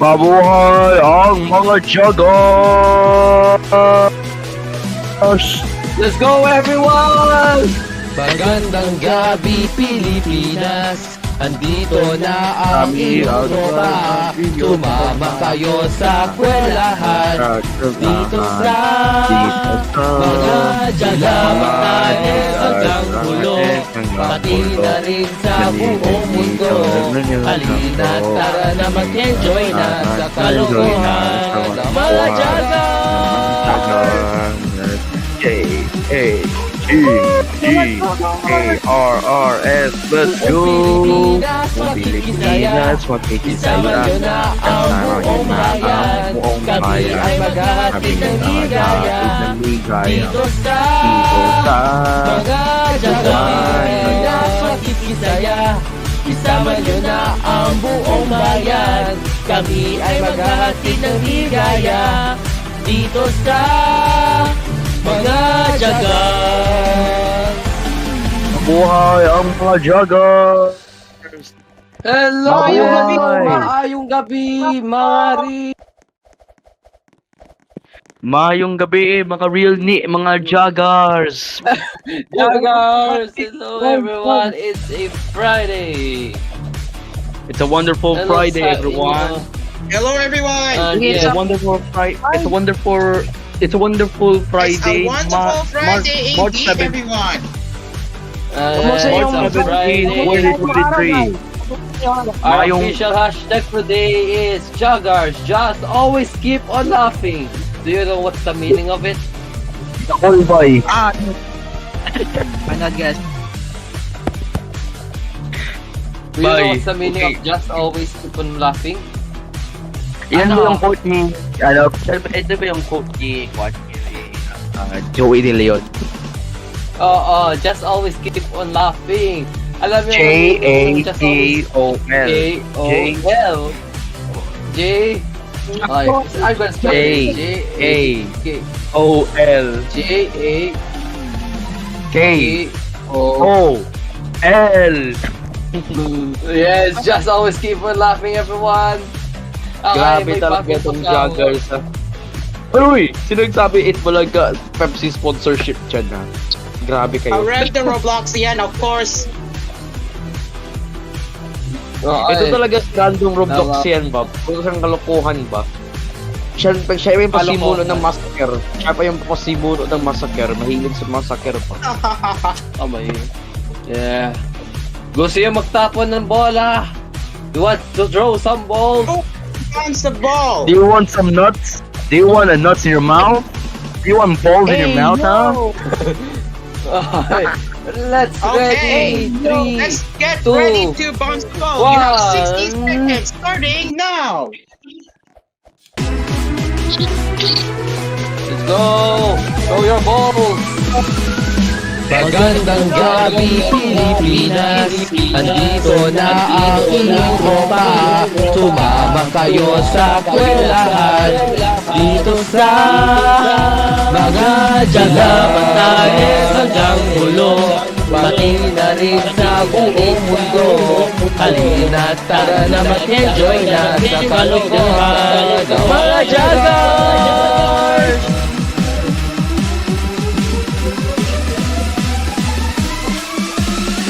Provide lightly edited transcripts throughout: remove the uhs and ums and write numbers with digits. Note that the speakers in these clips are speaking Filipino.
Mabuhay ang mga Jaguars! Let's go everyone! Magandang gabi Pilipinas, andito na ang iyong tropa. Tumama kayo sa kwelahan, dito sa mga Jalabanes hanggang ulo, pati na rin sa buong mundo. Halina tara na mag-enjoy na sa kalokohan ng mga Jaguars! J-A-G-A-R-R-S, let's go! Pilipinas, Isama nyo na ang buong bayan. Kami ay maghahatid ng ligaya dito sa mga Jaguars. Makikisaya, isama nyo na ang buong bayan. Kami ay maghahatid ng ligaya dito sa mga Jaguars. Mabuhay ang mga Jaguars! Hello! Mabuhay! Maayong gabi, Mari! Mayong gabi mga real ni mga Jaguars! Jaguars! Hello everyone! It's a Friday! It's a wonderful Hello Friday, sa everyone. Hello, everyone. It's a wonderful Friday. It's a wonderful Friday. It's a wonderful Friday March indeed, 7th. everyone. It's March 17, Friday. 2023. Our Mayong- official hashtag today is Jaguars. Just always keep on laughing. Do you know what's the meaning of it? All boy. I'm not guess. Do you know Bye. what's the meaning Okay. of just always keep on laughing? Yan Ano? ba yung quote ni, ito ba yung quote ni, Joey De Leon? Just always keep on laughing. Alam mo yung meaning ng just always J-A-T-O-L. J-O-L. J. Okay, I'm gonna spell it. J-A-O-L. J-A-O. K-O-L. Yes, just always keep on laughing, everyone. Okay, Grabe may talaga bagong itong pagkawa. Jaguars, ha. Uy! Sino nagsabi it Bulaga Pepsi sponsorship dyan, ha? Grabe kayo. Rev the Roblox yan, of course. Ito talaga random Roblox Tama. yan, ba? Puro siyang kalokohan, ba? Siya yung pasimuno ng massacre. Siya pa yung pasimuno ng massacre. Mahilig sa massacre pa. Tama yun. Yeah. Gusto yung magtapon ng bola. You want to throw some balls? Who wants the ball? Do you want some nuts? Do you want a nuts in your mouth? Do you want balls in your mouth, huh? Okay. Let's Okay, ready. 3, let's get 2, ready to bounce the ball. You have 60 1. seconds starting now. Let's go! Throw your balls! Magandang gabi Pilipinas, andito na ang inyong tropa. Sumama kayo sa kwelahan, dito sa mga Jalabanes hanggang ulo, pati na rin sa buong mundo. Halina tara na mag-enjoy na sa kalokohan ng mga Jaguars!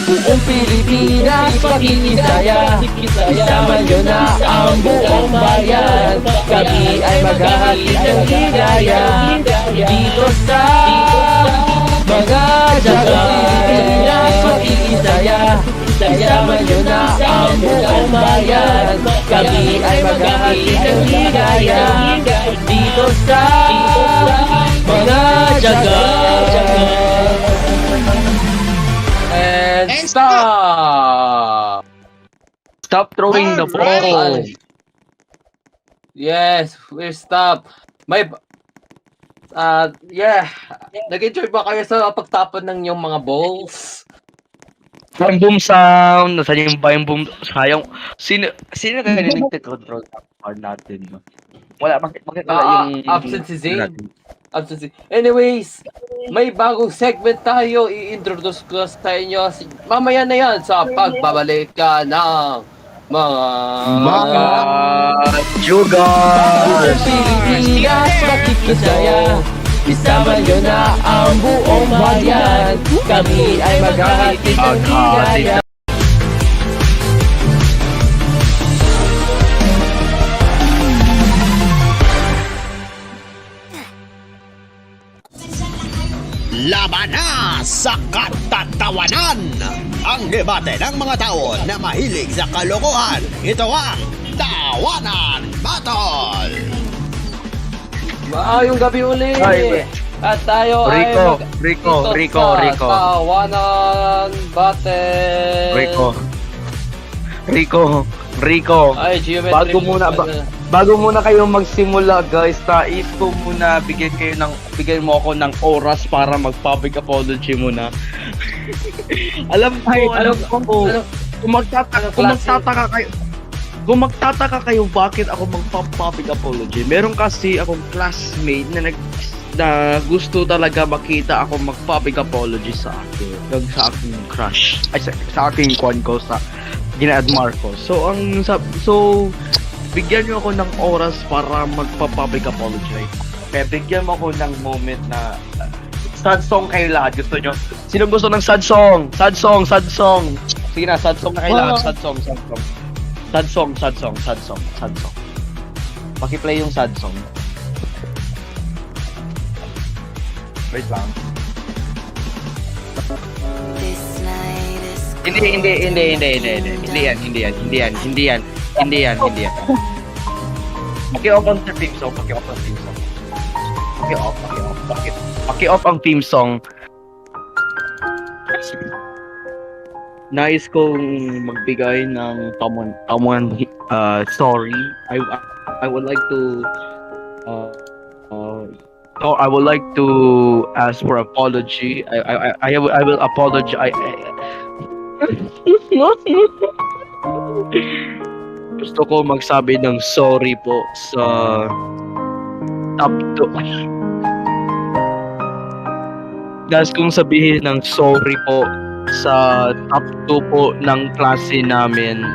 Buong Pilipinas makikisaya, isama nyo na ang buong bayan. Kami ay maghahatid ng ligaya dito sa mga Jaguars. Pilipinas makikisaya, isama nyo na ang buong bayan. Kami ay maghahatid ng ligaya dito sa mga Jaguars. And stop! Stop throwing the ball. Yes, we stop. May nag-enjoy ba kayo sa pagtapon ng yung mga balls? Yung boom sound, nasaan yung ba yung boom? Sayang, sino kaya nag-control natin? Wala, bakit wala yung... Absent si Zane. Anyways, may bagong segment tayo. I-introduce ko sa inyo mamaya na yan sa pagbabalik ka ng Mga Sugar! Pilipinas, makikisaya. Isama nyo na ang buong bayan. Kami ay maghahatid ng ligaya. Laban na sa katatawanan! Ang debate ng mga tao na mahilig sa kalokohan. Ito ang Tawanan Battle! Maayong gabi uli. Ay, At tayo Rico, ay Rico, dito Rico, sa Rico. Tawanan Battle. Rico. Ay, geometric. Bago muna kayo magsimula, guys, nais ko muna bigyan mo ako ng oras para mag-public apology muna. alam ko, kung magtataka kayo bakit ako magpa-public apology. Meron kasi akong classmate na gusto talaga makita ako mag-public apology sa aking crush. Ay, sa aking kwan ko, sa gina-admire ko. So, bigyan niyo ako ng oras para magpa-public apology. Kaya bigyan mo ako ng moment na sad song kayo lahat. Gusto nyo? Sino gusto ng sad song? Sad song. Sige na, sad song na kayo lahat. Sad song. Paki-play yung sad song. Wait lang. Hindi yan. Paki-off ang theme song. Paki-off ang theme song. Nais kong magbigay ng tamang story. I would like to I would like to ask for apology. I will apologize. Gusto ko magsabi ng sorry po sa top 2. Nais kong sabihin ng sorry po sa top 2 po ng klase namin.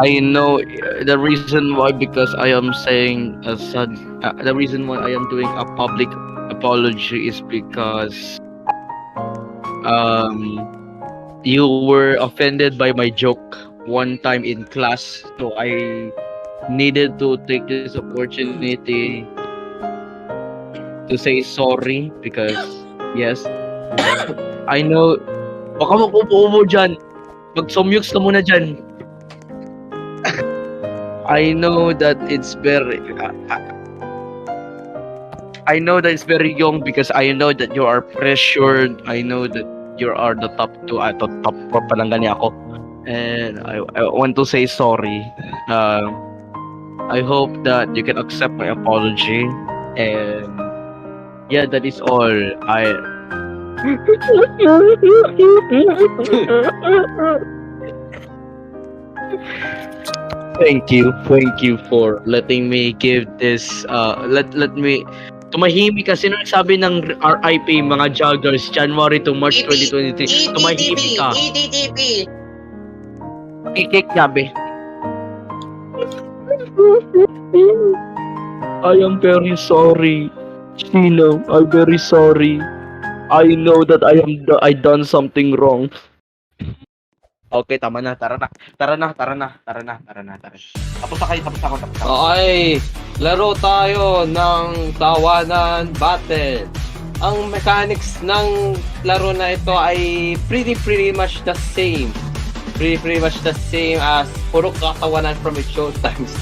I know the reason why, because I am saying the reason why I am doing a public apology is because you were offended by my joke one time in class, so I needed to take this opportunity to say sorry because yes, I know. Baka mag-upo dyan. Mag-somyux ka muna dyan. I know that it's very young because I know that you are pressured. I know that you are the top 2 at top 4 pa lang gani ako. And I want to say sorry. I hope that you can accept my apology. And yeah, that is all. Thank you for letting me give this let me tumahimik kasi nung nagsabi ng RIP mga joggers January to March 2023. Tumahimik ka. EDTP. Kikik gabi. I am very sorry. Sino, I'm very sorry. I know that I done something wrong. Okay, tama na. Tara na. Tapos na ako. Okay, laro tayo ng Tawanan Battle. Ang mechanics ng laro na ito ay pretty much the same. Pretty much the same as puro katawanan from its showtimes.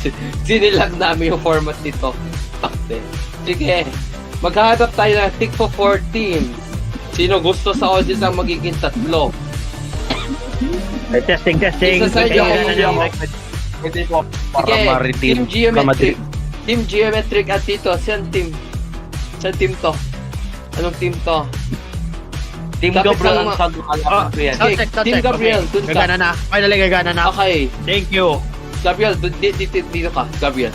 Sinilag namin yung format nito back then. Sige, maghahanap tayo ng Tigpo 4 teams. Sino gusto sa audience ang magiging 3? Testing. Isa sa inyo Pwede po para sige, maritim. Team Geometric at dito, saan team to? Anong team to? Team Kapit Gabriel lang ang sagot ko yan. Okay, Team Gabriel, dun ka. Gagana na. Finally, gagana na. Okay, Thank you. Gabriel, dito ka. Gabriel.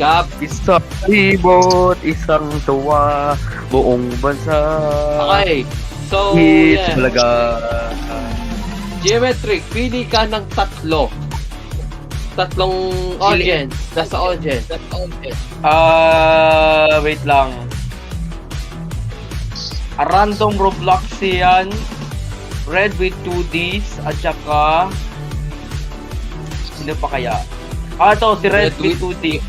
Gab, Isang ibot, isang tuwa, buong bansa. okay. So, Hits yeah. talaga. Geometric, pili ka ng tatlo. Tatlong audience. Nasa audience. Wait lang. A random Robloxian, red with 2Ds, at saka... Sino pa kaya? Ito, si red Red with 2D.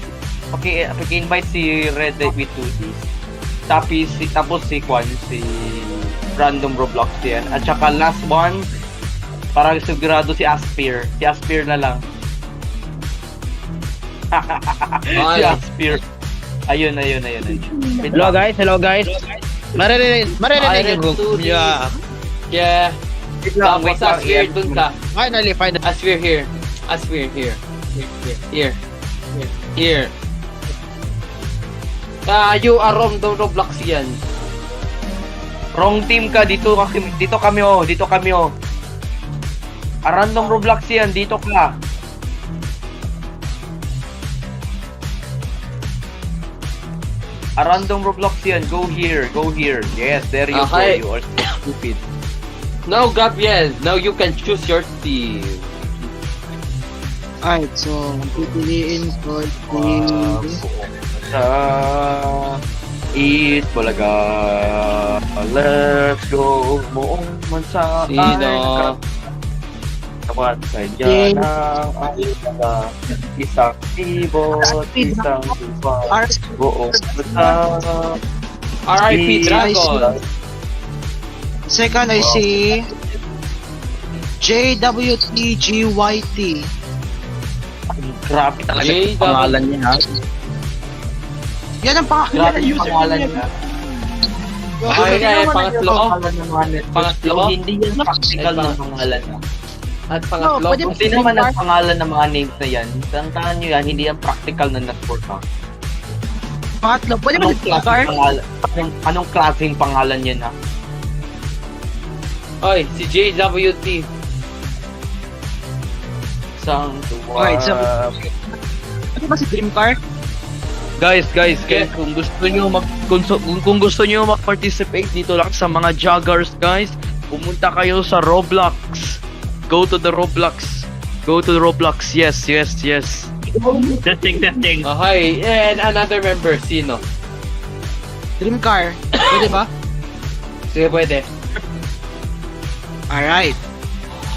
Paki-invite si red with 2Ds. Tapos si Kwan, si random Robloxian. At saka last one, parang sigurado si Aspir. Si Aspir na lang. Si Ay. Aspir. Ayun. Wait Hello lang. guys. Maririnig ko. Yeah. Yeah. Wait lang, Tapos wait lang. Asphere dun ka. Finally. Asphere here. Here. You are on the Robloxian. Wrong team ka, dito kami oh. A random Robloxian, dito ka. A random Robloxian, go here. Yes, there you Okay. go. You are stupid. Now, Gabriel, now you can choose your team. Alright, so, pipiliin ko Sa Eat Bulaga. Let's go. Buong mansa. Sino? Kapat sadya ng mga isang ibot, isang lupa. Buong mansa. RIP Dragon. Second, I see JWTGYT. Grabe talaga Jay, yung pangalan niya, ha? Yan ang Grabe yung pangalan niya. Okay, kaya pangatlo. Pangalan ng mga net. Pangatlo? Hindi yan practical na pangalan niya. At pangatlo. pwede Kung sino man ang pangalan ng mga names na yan, tandaan nyo yan, hindi yan practical na network, ha? Pangatlo, pwede ba Anong si klaseng Car? pangalan? Anong klaseng pangalan yan, ha? Oy, si JWT. Isang tuwa. Alright, so- Pwede ba si Dream Car? Guys, Okay. kung gusto niyo kung gusto niyo mag-participate dito lang sa mga joggers, guys, pumunta kayo sa Roblox. Go to the Roblox. Yes. Testing. Okay, and another member, sino? Dream Car. Pwede ba? Sige, pwede. Alright.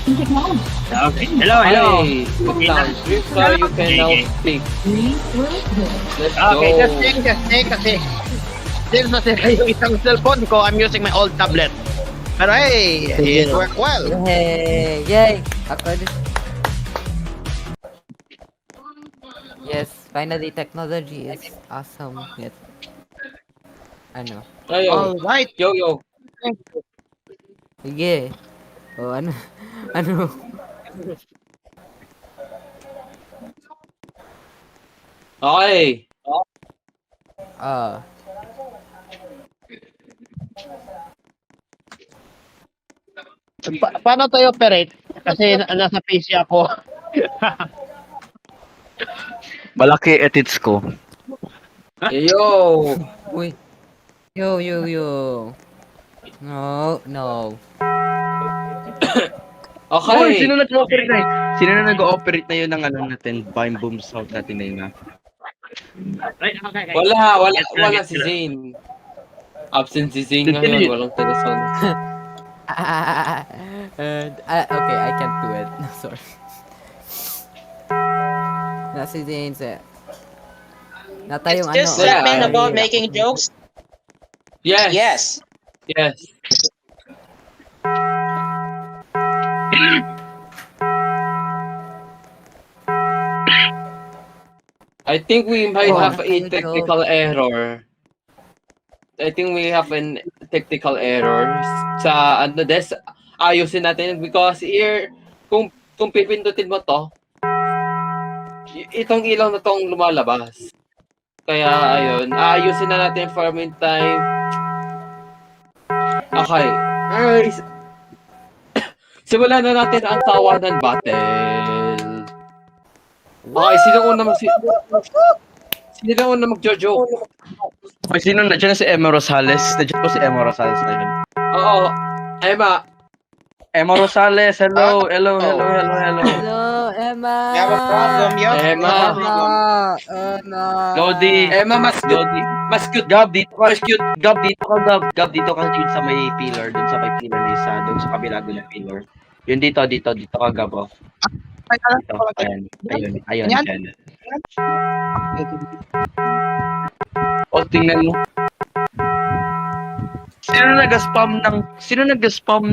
Okay. Hello. Hey, put down. Ripcar, you can now speak. Let's Testing kasi. Since nasira yung isang cellphone ko, I'm using my old tablet. Pero hey, it worked well. Hey, yay! Ako din. Yes, finally technology is awesome. Yet. Ano? Ayo. Alright. Yo. Sige. O ano? Ano? Okay. Ah. Paano tayo operate? Kasi nasa PC ako. Malaki edits ko. Yo. Uy. Yo. No. Okay. Oy, sino nag-ooperate na yun? Sino na nag-ooperate na yun ng ano natin? Bime boom sound natin na yun, ha? Wala si Zane. Absent si Zane ngayon, walang teleson. Okay, I can't do it. No, sorry. Nasi Zane sa... Nata yung This ano... segment yeah, about yeah. making jokes? Yes. Yes. I think we might Oh, have a thank you. technical error. I think we have a technical error sa ano ayusin natin because here kung pipindutin mo to itong ilaw na tong lumalabas. Kaya ayun, ayusin na natin for a meantime. Okay. Simulan na natin ang tawanan battle. Okay, sino una magjo-joke? Oy, sino na? Diyan na si Emma Rosales. Nandiyan po si Emma Rosales na yun. Oo. Emma. Emma Rosales, hello, hello, hello, hello, hello. Hello, Emma. We have a problem, yo. Emma. Emma. Lodi. Emma, mas cute. Lodi. Mas cute. Gab, dito ka. Gab, dito ka, Gab. Gab, dito ka dito sa may pillar. Dun sa may pillar na isa. Dun sa kabila dun ng pillar. Yun dito ka, Gab. Oh. Dito. Ayun, Yan. dyan. O, tingnan mo. Sino nag-spam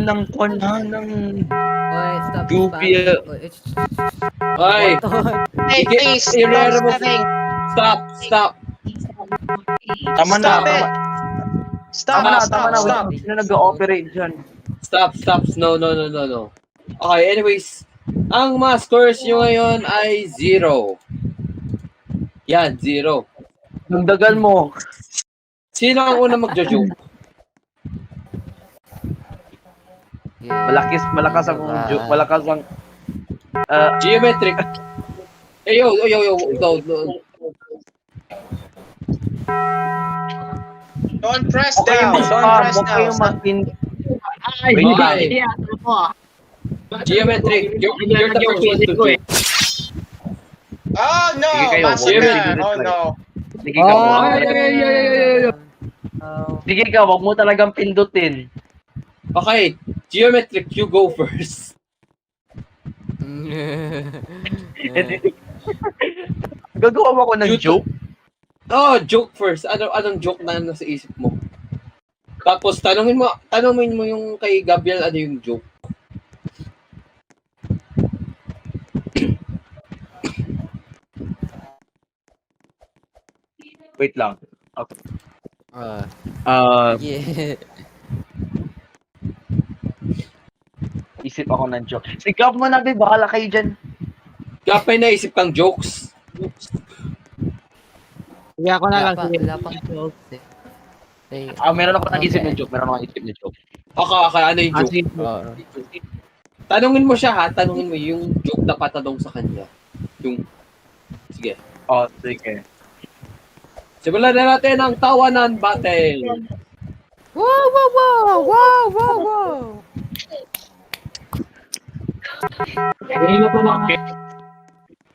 ng konha ng Oy, stop. Goofy, Hoy, Hey, please, Irera mo. stop spamming. Stop. tama na, Stop it. Stop, tama na. stop. Sino nag-ooperate dyan? Stop. No. Okay, anyways. Ang mga scores nyo ngayon ay 0. Yan, 0. Nagdagan mo. Sino ang una magjo-joke? Malakas ang joke. Malakas ang... Geometric. Yo. No. Don't press Okay, down. Don't press huwag kayong down. Ay, Bye. Geometric. You're the first one to joke. Oh no, Sige kayo, massacre. huwag Oh mo no. Sige ka, Oh, Sige ka, wag mo talagang pindutin. Okay, Geometric, you go first. Gagawa mo ako ng joke? Oh, joke first. Anong joke na nasa isip mo? Tapos tanungin mo yung kay Gabriel ano yung joke. Wait lang. Yeah. Isip ako ng joke. Sigap mo na, be. Bahala kayo dyan. Kapay naisip kang jokes. Sige, ako na lang. Sige. Wala pang jokes eh. Hey, Meron ako nag-isip Okay. ng joke. Meron ako nag-isip ng joke. Okay, ano yung joke? Sige. Tanungin mo siya ha, tanungin mo yung joke na patanong sa kanya. Sige. Oh, sige. Simulan na natin ang tawanan battle. Wow!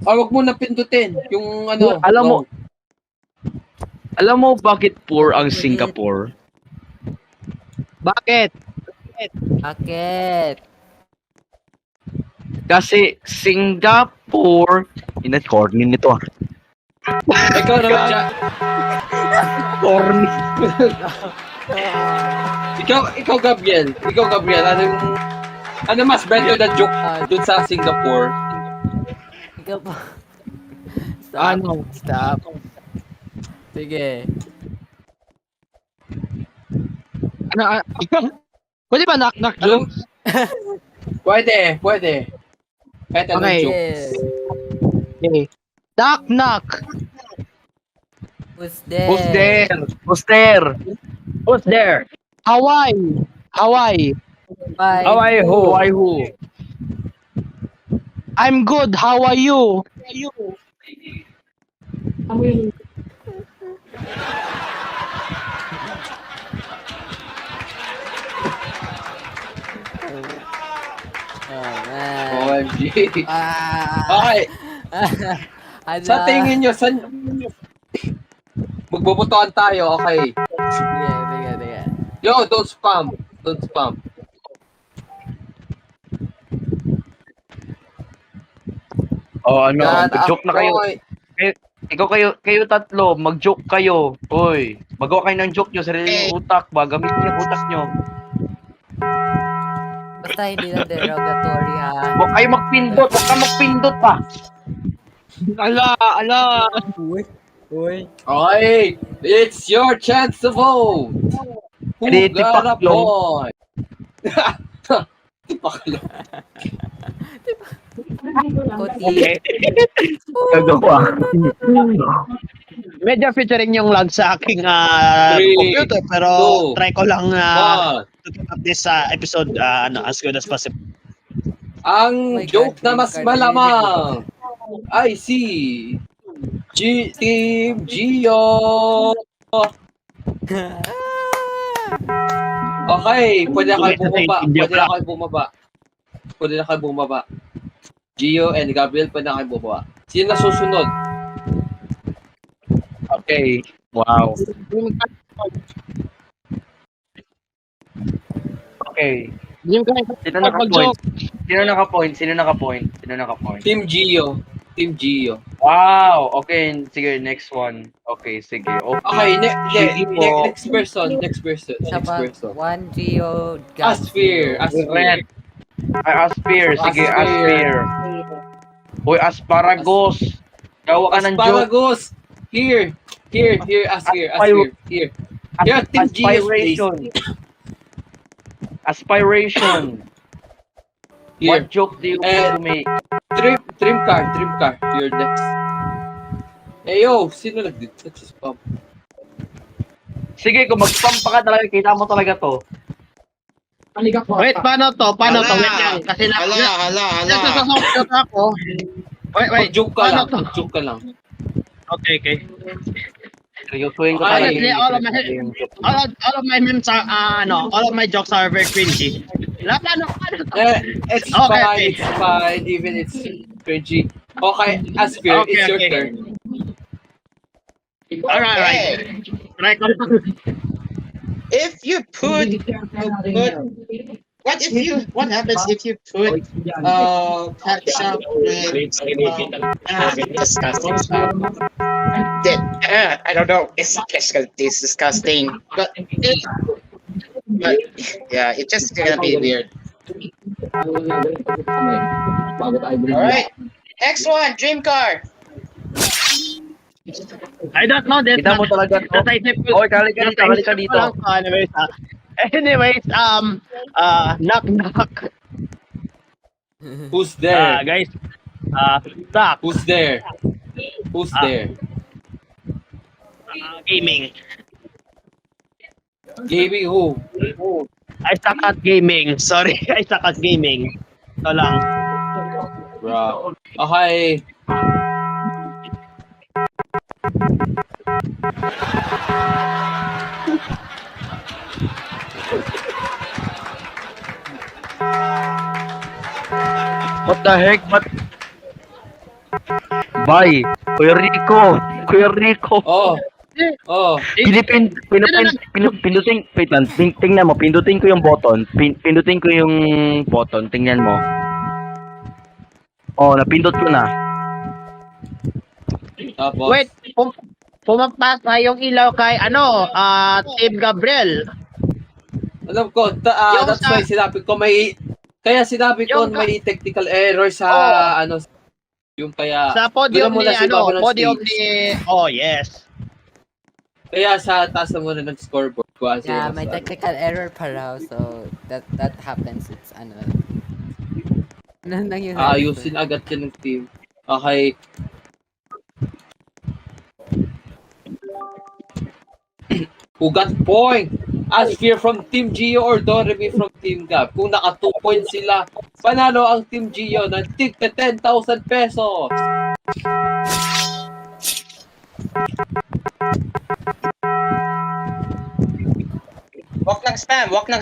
Wag mo na pindutin yung ano. Alam mo bakit poor ang Singapore? Bakit? Bakit? Kasi Singapore... Corny nito ah. Ikaw naman siya. Corny. Ikaw Gabriel. Ano mas better na joke dun sa Singapore? Ikaw pa. Stop. Ano? Stop. Sige. Ano? Pwede ba knock joke? Pwede. Kahit anong Okay. joke. Okay. Knock. Who's there? Who's there? Hawaii. Bye. How are you? I'm good. How are you? Oh, man. OMG. Ah. Okay. Ano? Sa tingin nyo, magbobotohan tayo, okay. Sige. Yo, don't spam. Oh, ano? Yan, Mag-joke na kayo. Kayo tatlo, mag-joke kayo. Hoy, magawa kayo ng joke nyo, sarili yung utak ba? Gamitin yung utak nyo. Basta hindi lang derogatory ha. Huwag kayo magpindot, huwag ka magpindot pa. Ala. Uy. Okay, it's your chance to vote. Who Ready, got a Paklong? point? Paklong. Koti. Gagawa. Medyo featuring yung lag sa aking 3, computer pero 2, try ko lang 1. to keep up this episode as good as possible. Ang Oh my joke God, na mas green card. malamang ay si Team Gio. Okay, pwede na kayo bumaba. pwede na kayo bumaba. Gio and Gabriel, pwede na kayo bumaba. Sino na susunod? Okay. Wow. Okay. Hindi mo kaya Sino naka-point? Sino naka-point? Sino naka-point? Sino naka-point? Team Gio. Team Gio. Wow! Okay, sige, next one. Okay, sige. Okay, Sige po. next person. Next person. Isa Next pa, person. 1 Geo. Asphere. Asphere. Ay, Aspire. Sige, Aspire. Aspire. Uy, Asparagus. Gawa ka ng joke. Asparagus. Here. Asphere. Here. Here, Team Gio, please. Aspiration. Aspiration. Here. What joke do you want to make? Trim car. You're next. Eh, yo, sino nag-spam? Sige, kung mag-spam pa ka talaga, kita mo talaga to. Wait, paano to? Wait lang. Kasi Hala. nasasakot ako. Wait. Joke ka Paano lang. to? Joke ka lang. Okay. Seryosuhin ko Ay, talaga. All of my memes are, all of my jokes are very cringy. Paano? It's Okay. fine. Even it's cringy. Okay, Asphere, Okay, it's your okay. turn. Alright. Right. If you put what happens if you put ketchup with disgusting stuff? I don't know. It's disgusting, but yeah, it's just gonna be weird. All right, next one, dream car. I don't know that. Kita mo talaga to. Oy, kali ka dito. Anyways, knock. Who's there? Guys, stop. Who's there? Who's there? Gaming. Gaming who? I suck at gaming. Sorry, I suck at gaming. Ito lang. Bro. Okay. What the heck? Bye. Kuya Rico. Oh. Pindutin, wait lang, tingnan mo, pindutin ko yung button. Pindutin ko yung button, tingnan mo. Oh, napindot ko na. Tapos. Wait, pumampas na yung ilaw kay Team Gabriel. Alam ko, that's why sinabi ko may technical error sa yung kaya Sa podium doon ni muna si Babo ng podium stage. ni Oh, yes. Kaya sa taas na muna ng scoreboard ko kasi Yeah, may technical error pa raw. So, that happens. It's ano nangyari? ayusin agad yan ng team. Okay. Who got point? Asphere from Team Gio or Doremi from Team Gab. Kung naka 2 points sila, panalo ang Team Gio ng tig na 10,000 pesos. Walk ng spam. Walk na.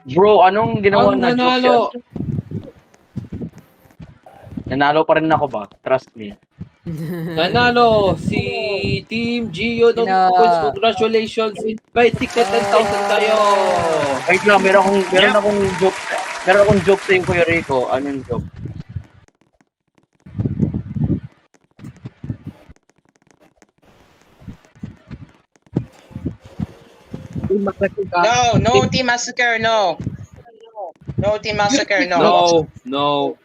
Bro, anong ginawa Ang na nanalo. Nanalo pa rin ako ba? Trust me. Nanalo si Team Gio ng Sino? points. Congratulations. May tig na 10,000 kayo. Wait lang, meron akong joke. Meron akong joke sa yung Kuya Rico. Anong joke? No team massacre. No team massacre. No.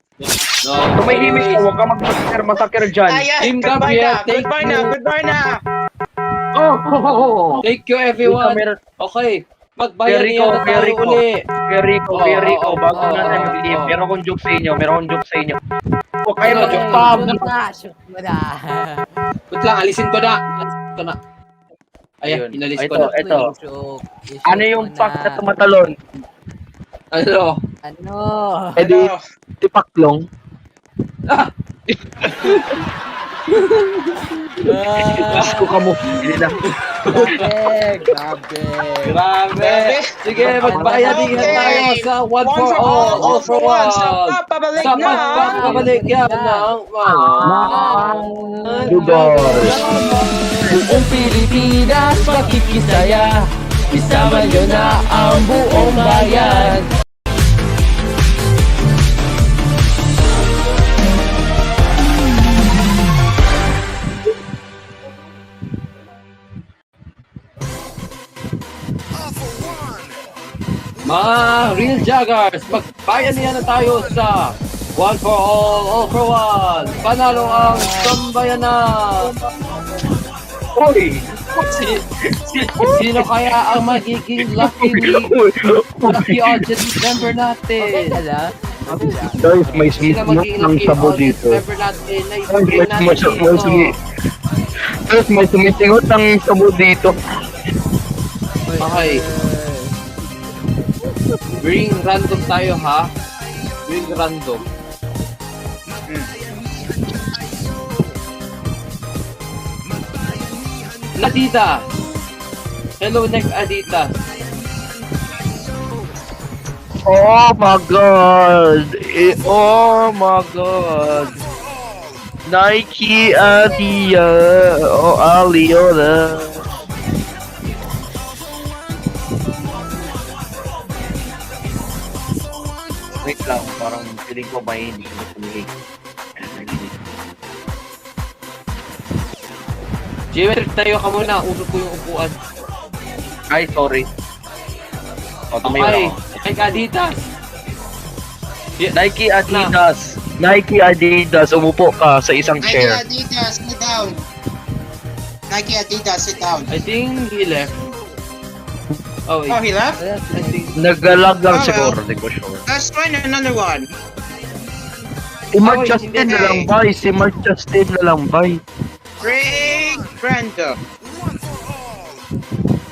Tumahimik ka, huwag ka mag-masakir dyan. Team Gabriel, Goodbye na. Thank you everyone. Okay. Magbayad niya na tayo uli. Kuya Rico, bago natin mag-leave, meron akong joke sa inyo. Huwag kayo mag-spam. Shoot mo na. Wait lang, alisin ko na. Ayan, Ayun. inalis ko na. Ito. Joke. Ano yung pack na tumatalon? Ano? Ano? Eh di, tipaklong. Gusto ka mo. Hindi na. Grabe, grabe. Grabe! Sige, magbayanihan Okay. tayo sa one for all for one. Sa pabalik Sa na. pagpapabalik yan ng Goodbye. Buong Pilipinas makikisaya. Isama nyo na ang buong bayan. Mga real joggers, magbayanihan na tayo sa one for all for one. Panalo ang sambayanan. Uy! Sino kaya ang magiging lucky audience member natin? Ala? Guys, may Sino smoke magiging ng lucky sabo audience dito. member natin na Guys, ibigay natin dito? Guys, may sumisingot ng sabo dito. Okay. Bring random tayo ha. Bring random. Adita. Hello next Adita. Oh my god! Oh my god! Nike Adidas o Aliona. Wait lang, parang feeling ko may hindi ko nakulig. Jimmer, tayo ka muna. Usok ko yung upuan. Ay, sorry. O, tumayo Okay. ako. Next Adita. Nike Adidas. Nike Adidas, umupo ka sa isang Nike chair. Adidas, sit down. Nike Adidas, sit down. I think he left. Oh, wait. Oh, he left? I think Nagalag lang Oh, siguro, hindi ko sure. Let's find another one. Si Mark wait, Justin hindi. na lang, bay. Si Mark Justin na lang, bay. Bring random.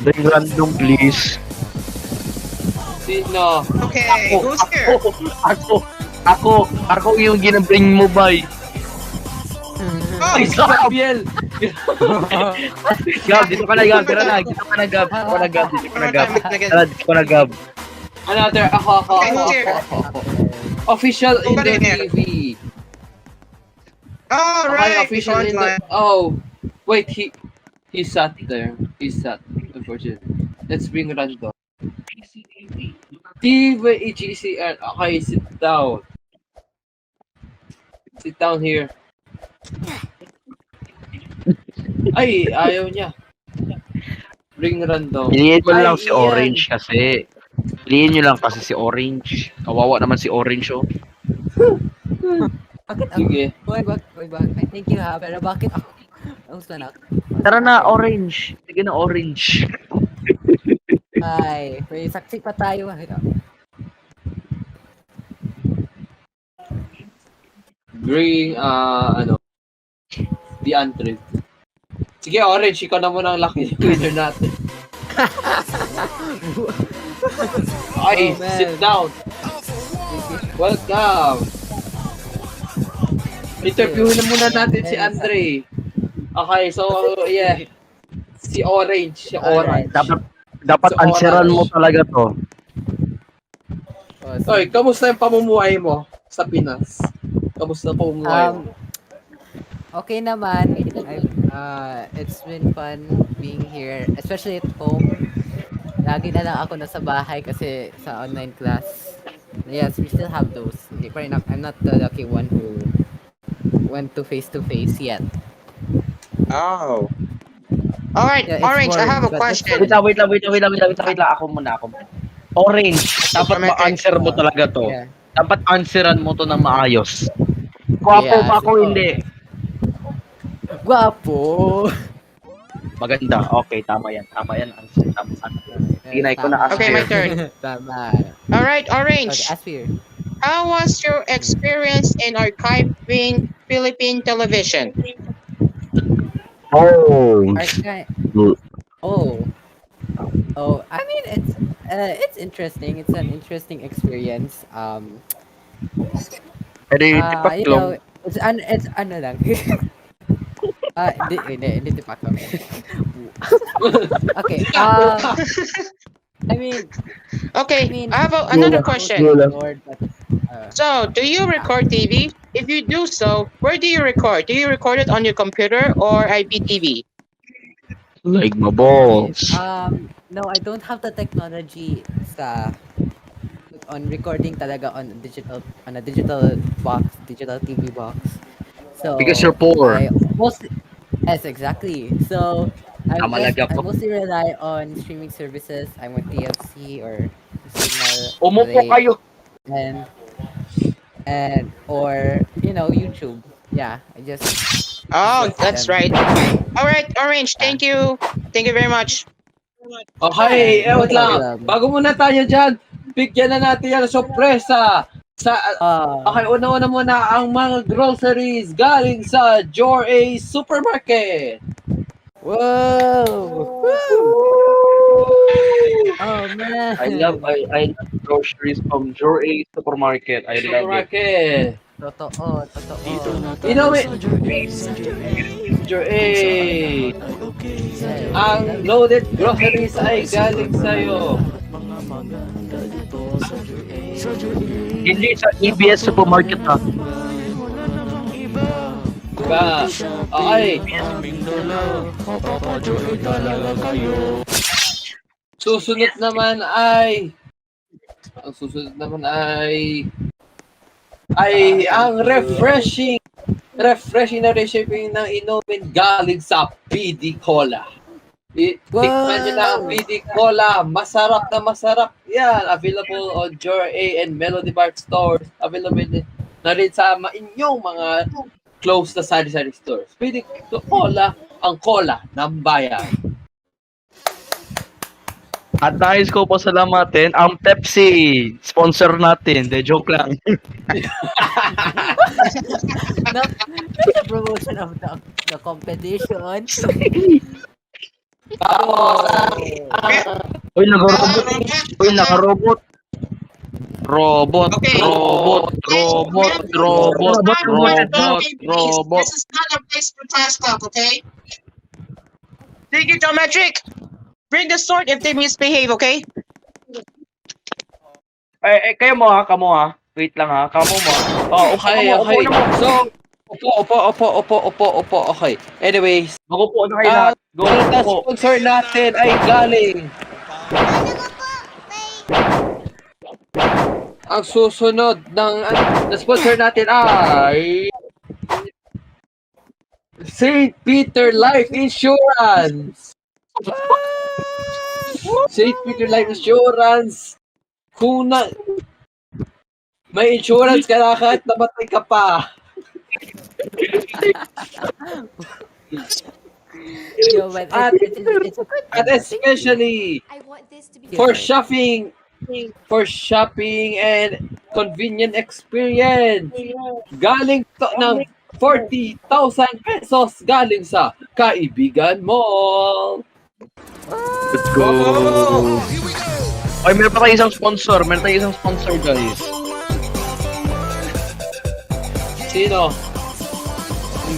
Bring random, please. sino? Okay, who's here? Ako yung ginabring mo, bay. Oh, Ay, Gabriel! Gab, dito ka na, Gab. Tira na, dito ka na, Gab. Dito ka na, Gab. Dito ka na, Gab. Tara, dito ka na, Gab. Another, ako. Okay, who's here? Official Somebody Indo here. TV. Oh, Okay, right. official Because Indo. like, Oh, wait, he sat there. He sat, unfortunately. Let's bring random. TVEGCR. Okay, sit down. Sit down here. Ay, ayaw niya. Bring random. Piliin mo lang Ay, si yan. Orange kasi. Piliin nyo lang kasi si Orange. Kawawa naman si Orange, oh. Bakit ako? Sige. Wag. Thank you ha, pero bakit ako? Ang sanak. Tara na, Orange. Sige na, Orange. Ay, may saksi pa tayo. Bring, the untrade. Sige, Orange, ikaw na muna ang lucky winner natin. Ay, Oh, man. sit down. Welcome. Interviewin na muna natin si Andre. Okay, so, yeah. Si Orange. Dapat So, answeran Orange. mo talaga to. Oy, kamusta yung pamumuhay mo sa Pinas? Kamusta ang pamumuhay mo? Okay naman. It's been fun being here, especially at home. Lagi na lang ako nasa bahay kasi sa online class. Yes, we still have those. I'm not the lucky one who went to face yet. oh. All right, Yeah, it's Orange. I boring, have a but question. Wait lang. Ako muna. Orange, dapat Comment ma-answer mo talaga to. Yeah. Dapat answeran mo to ng maayos. Kwapo Yeah, ba ako, siguro. hindi? Guwapo! Maganda. Okay, tama yan. Tama. Tinay ko na Okay, my turn. Tama. All right, Okay, Orange. Aspir. How was your experience in archiving Philippine television? Oh. I mean it's interesting. It's an interesting experience. Pwede You know, it's ano lang. Hindi pa kami. Okay, I mean, Okay, I mean, I have another Lola. question. Lord, but, So, do you record TV? If you do so, where do you record? Do you record it on your computer or IPTV? Like my okay, balls. no, I don't have the technology on recording talaga on a digital box, digital TV box. Because So you're poor. I mostly yes, exactly. So Kamalaga I ko. mostly rely on streaming services. I'm on TFC or Signal Umupo Play kayo. and or YouTube. Yeah, I just Oh, watch that's them. right. All right, Orange. Yeah, Thank you. Thank you very much. Okay, no wait lang. problem. Bago muna tayo dyan, bigyan na natin yan ng sorpresa. Okay, Uh, una-una muna ang mga groceries galing sa Jor-A Supermarket. Whoa! Woo! Oh I love man. I love groceries from Jor-A Supermarket. I love it. Supermarket. Totoo, totoo. You know it. Jor-A. Ang loaded groceries ay galing sa'yo. Hindi sa EBS Supermarket ha. Diba? Okay. Susunod naman ay ang susunod naman ay ang refreshing na recipe ng inumin galing sa PD Cola. Tikman nyo na ang PD Cola. Masarap na masarap. Yan. Available on Jor-A and Melody Bar stores. Available na rin sa inyong mga close na sari-sari stores. PD Cola, ang cola ng bayan. At nais ko po salamatin ang Pepsi. Sponsor natin. De joke lang. No, promotion of the competition. Uy, naka-robot. Uy, naka-robot. Robot, Okay. robot, robot, robot, robot. This is not a place for trash talk, okay? Thank you, Geometric. Bring the sword if they misbehave, okay? Kayo mo ha, kamo ha. Wait lang ha, kamo mo. Oh, Okay, upo okay. na mo. So, opo. Okay. Anyways, Magupo na kayo lahat. Go, ang upo. sponsor natin ay galing. Ang susunod ng sponsor natin ay St. Peter Life Insurance. St. Peter Life Insurance. Kung may insurance ka na kahit namatay ka pa. Yo, but At, it's at especially I want this to be for shopping and convenient experience. Galing to ng 40,000 pesos galing sa Kaibigan Mall. Let's go. Ay, meron pa tayong isang sponsor. Meron tayong isang sponsor, guys. Sino?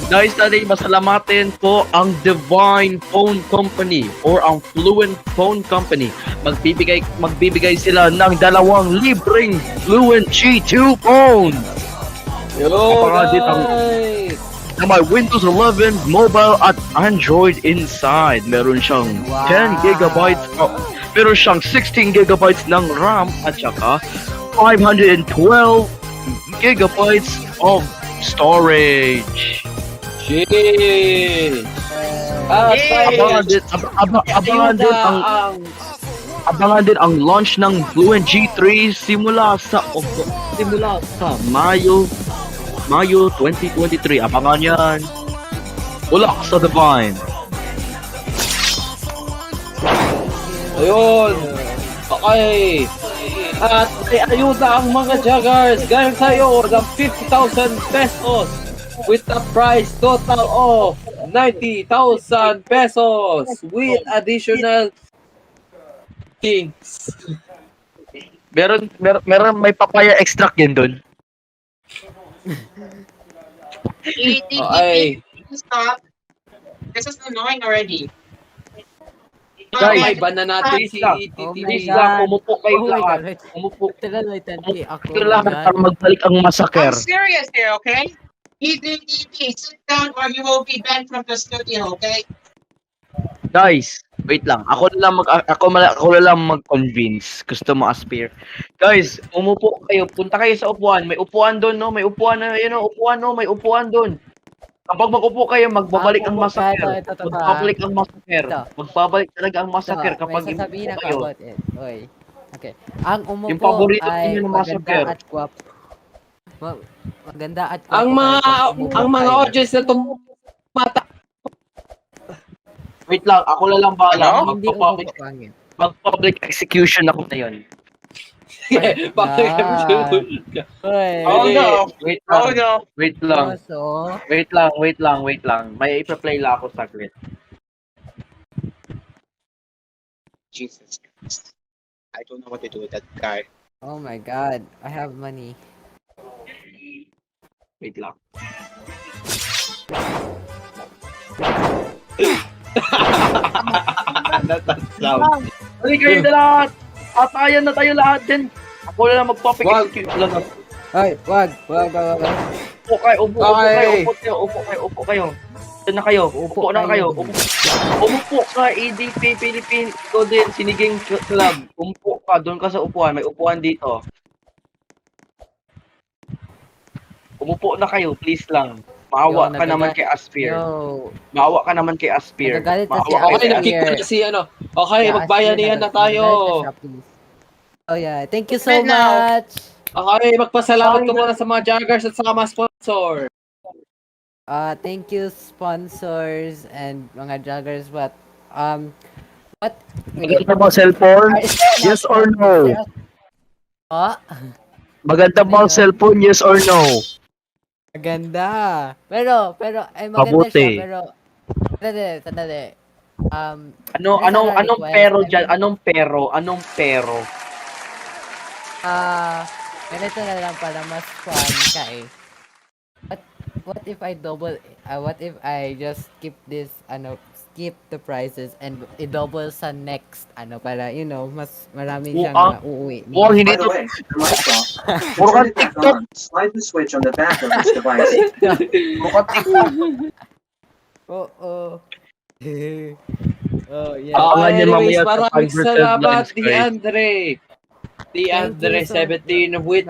Guys, natin masalamatin po ang Divine Phone Company or ang Fluent Phone Company. Magbibigay sila ng 2 libreng Fluent G2 phone. Yo, Kapag nice! Na may Windows 11 mobile at Android inside. Meron siyang 10 gigabytes. Meron siyang 16 gigabytes ng RAM at saka 512 gigabytes of storage. Shit! At abangan din ang launch ng Fluent G3 simula sa Mayo 2023. Abangan yan. Wala sa Divine. Ayun! Okay! At may ayuda ang mga joggers galing sa'yo ng 50,000 pesos with a price total of 90,000 pesos with additional kings. Meron may papaya extract yan doon. Okay. Stop. This is annoying already. Guys, May ban na natin si lang. Oh TTV. my Please God. lang, umupo kayo Oh my lahat. God, wait. Umupo Tagal, wait, tanti ako. kayo lahat Yan. para magbalik ang massacre. I'm serious here, okay? EDDP, sit down or you will be banned from the studio, okay? Guys, wait lang. Ako na lang mag-convince. Gusto mo aspire. Guys, umupo kayo. Punta kayo sa upuan. May upuan doon, no? May upuan na, upuan, no? May upuan doon. Kapag mag-upo kayo, magbabalik ang massacre. Ito. Magbabalik ang massacre. Ito. Magbabalik talaga ang massacre So, kapag may sasabihin umupo ako kayo. about it. Oy. Okay. Ang umupo Yung paborito ay ninyo na maganda massacre. at guwapo. Maganda at guwapo. Ang mga kayo. audience na tumata. Wait lang, ako na lang bahala. Ano? Hindi umupo pangit. Mag-public execution ako ngayon. Bakit Oy. Oh no! Wait Oh lang. no! Wait lang. So, Wait lang. May ipa-play lang ako saglit. Jesus Christ. I don't know what to do with that guy. oh my God. I have money. Wait lang. Hali kayo na lahat! Atayan na tayo lahat din! Ako na lang mag-topic Wag. execute lang. Ay, wag. Upo kayo, Okay. upo kayo. Ito na kayo, upo na kayo. Umupo ka, EDP, Philippine, ikaw din, Siniging Club. Umupo ka, doon ka sa upuan, may upuan dito. Umupo na kayo, please lang. Maawa Yo, ka naman nagaga- kay Aspire. Yo. Maawa ka naman kay Aspire. Nagagalit na si Maawa ka Okay, kay Aspire. nakikita na si ano. Okay, magbayanihan na tayo. Oh yeah, thank you so Right now. much. Okay, magpasalamat ko muna sa mga joggers at sa mga sponsor. Thank you sponsors and mga joggers. What Maganda mo cellphone? Yes or no? Oh, Maganda mo cellphone? Yes or no? maganda. Pero ay maganda Mabuti. siya, pero sandali. Anong pero dyan? Anong pero? Ganito na lang para mas fun ka eh. What if I just skip the prices and i-double sa next, para, mas marami siyang uuwi. Hindi to. Puro ka TikTok. Slide the switch on the back of this device. Puro ka TikTok. Oo. Oh, yeah. Abangan niyo Anyways, mamaya sa maraming 5% salamat, lines, guys. DeAndre Thank you so 17 with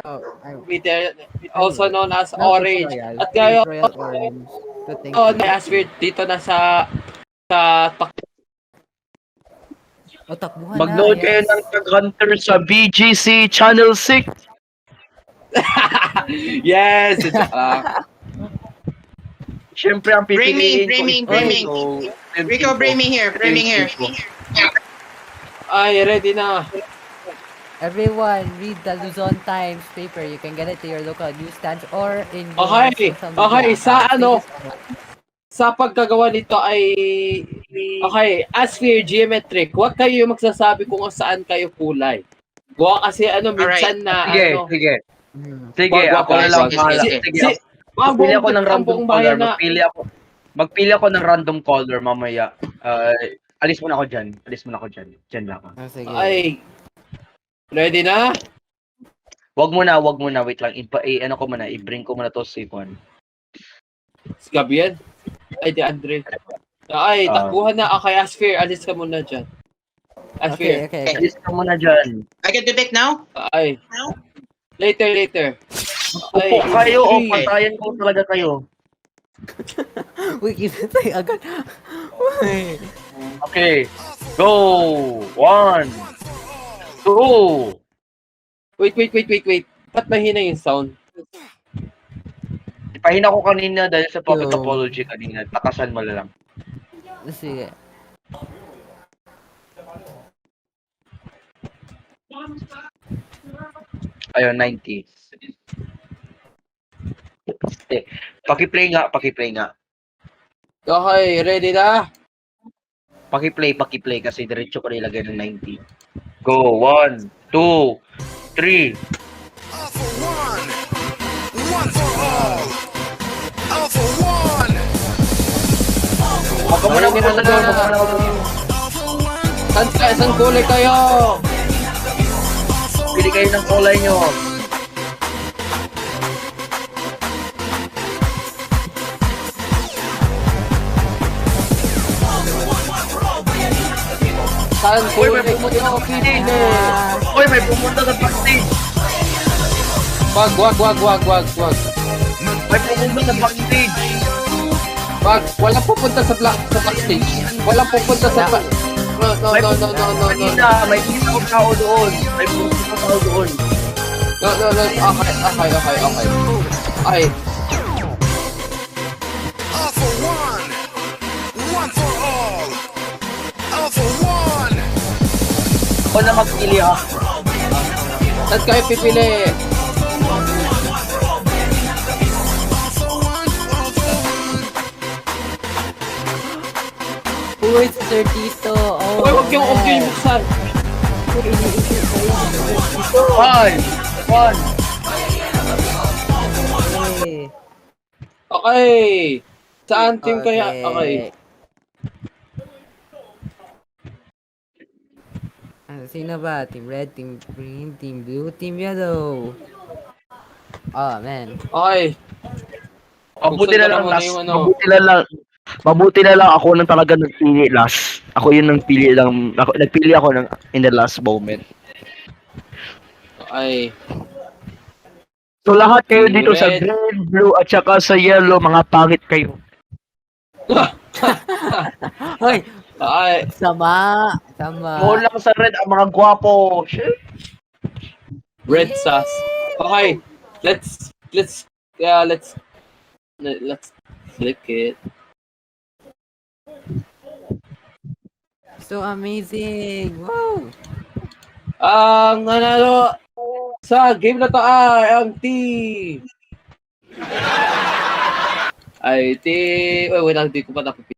also known as Orange. At kayo, Royal Orange. So, thank oh, you. Asfir, dito na sa Oh, takbuhan Mag-note na. kayo ng Tag-Hunter sa BGC Channel 6. Yes! Siyempre, ang pipiliin Bring me. Rico, bring me here. Ay, ready na. Everyone, read the Luzon Times paper. You can get it to your local newsstands or in your Okay, social media okay, sa accounts. ano? Thank you so much. Sa pagkagawa nito ay okay, Asfir Geometric. Huwag kayo magsasabi kung saan kayo kulay. Gawa kasi minsan na Sige. Hmm. Sige, Wag, ako na lang sige, bahala. sige. Sige, magpili ako ng random color. Magpili ako ng random color mamaya. Alis muna ako dyan. Dyan lang ako. Oh, sige. Ay, ready na? Wag muna. Wait lang. I-bring ko muna to si Juan. Si Gabriel? Ay, DeAndre. Ay, takbuhan na. Okay, Asfir, alis ka muna dyan. Asfir. Okay. Alis ka muna dyan. I get to pick now? Ay. Later. Upo kayo o sige. patayan ko talaga kayo. Uy, kinatay agad. Uy. Okay. Go! 1, 2. Wait. Ba't mahina yung sound? Pahina ko kanina dahil sa public Yo. apology kanina. Takasan mo na lang. Sige. Ayun, 90. Paki-play nga. Okay, ready na? Paki-play kasi diretso ko nilagay ng 90. Go! 1, 2, 3. All for one. One for all. All for one. Huwag mo na pupunta doon. Huwag mo na pupunta. Saan kulay kayo? Pili kayo ng kulay nyo. Saan Uy, may kulay pumunta kayo? sa backstage. Uy, may pumunta sa backstage. Wag. May pumunta sa backstage. Wag, walang pupunta sa backstage. Walang pupunta sa No. Kanina, may pumunta ko tao doon. May pumunta ko tao doon. No. Okay. Ay, All for one, one for all. All for one. Ako na magpili ha. saan kayo pipili? Uy, si Sir Tito. Oh, Uy, wag yung buksan. One. Okay. Okay. Saan team kaya? Okay. Sino ba? Team Red, Team Green, Team Blue, Team Yellow. Oh, man. Okay. Mabuti na lang Buksan ko na last. yung ano. Mabuti na lang ako nang talaga nagpili last. Ako yung nagpili ako in the last moment. Okay. So lahat kayo Team dito sa Red. green, blue at saka sa yellow, mga pangit kayo. Hoy, Okay. sama. Mo lang sa red ang mga gwapo. Shit. Red sauce. Okay. Let's click it. So amazing. Wow. Ang nanalo sa game na to ay ang team. Wait lang, di ko pa napipili.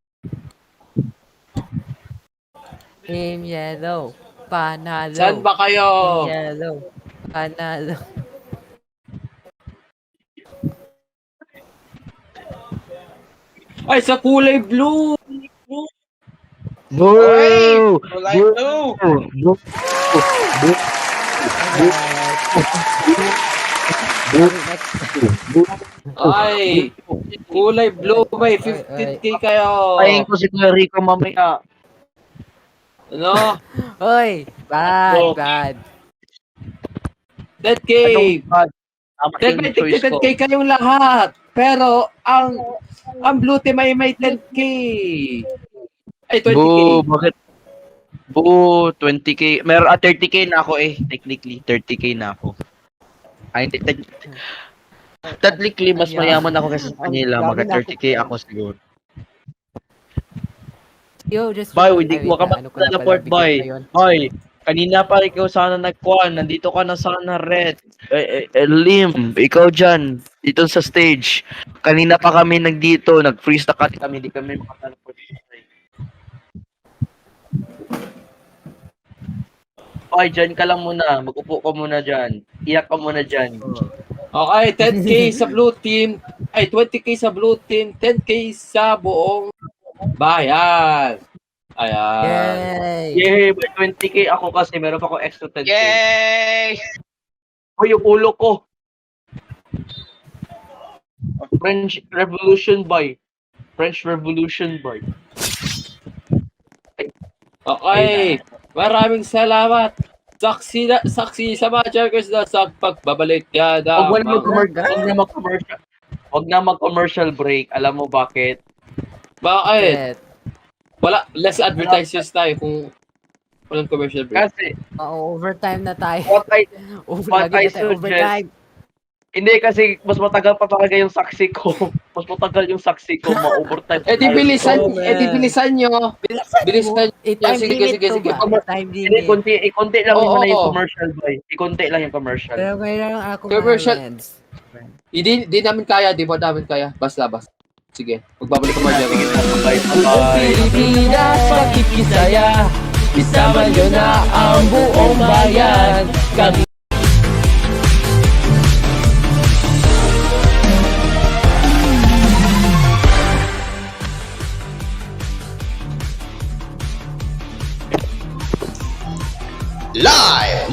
Team Yellow. Panalo. Saan ba kayo? Team Yellow. Panalo. Ay, sa kulay blue. Boo! Kulay blue. Boo! Ay, kulay blue. May 15k kayo. Ayun ko si Kuya Rico mamaya. Ano? Hoy, bad. 10k. Tama yung choice ko. 10k kayong lahat. Pero, ang blue team ay may 10k. Ay, 20k. Boo! Bakit? Boo! 20k. Meron 30k na ako eh. Technically, 30k na ako. Ay, technically, mas mayaman ako kasi sa kanila. Mga 30k ako siguro. Yo, just Boy, hindi ko ka ano ko na mag-support, pala, boy. bigyan ko na yun. Boy, kanina pa ikaw sana nagkuhan. Nandito ka na sana, Red. Lim, ikaw dyan. Dito sa stage. Kanina pa kami nagdito. Nag-freeze na kami. Hindi kami makataleport. Boy, dyan ka lang muna. Mag-upo ka muna dyan. Iyak ka muna dyan. Okay, 10k sa blue team. Ay, 20k sa blue team. 10k sa buong bayan. Ayan. Yay! Yay! May 20k ako kasi meron pa ako extra 10k. Yay! Oh, yung ulo ko. French Revolution boy. French Revolution boy. Okay. Maraming salamat. Saksi sa mga checkers na sa pagbabalik yan. Huwag na mag-commercial. Huwag na mag-commercial break. Alam mo bakit? Bakit? Wala, less advertisers tayo kung walang commercial break. Kasi, Overtime na tayo. what I Lagi na tayo suggest- overtime. Hindi kasi mas matagal pa talaga yung saksi ko. Mas matagal yung saksi ko, ma-overtime. Eh di bilisan, Oh, man. bilisan nyo. Bilisan. Time Sige, limit sige, to sige. ba? Time Hindi, limit. ikonti lang Oo, muna yung oo. commercial boy. Ikonti lang yung commercial. Pero kailangan ako Commercial. mga Reds. Di namin kaya, di ba namin kaya? Basta. Sige, magbabalik ko pa Sige, dyan. bye-bye. Pilipinas, makikisaya. Isama nyo na ang buong bayan. Kami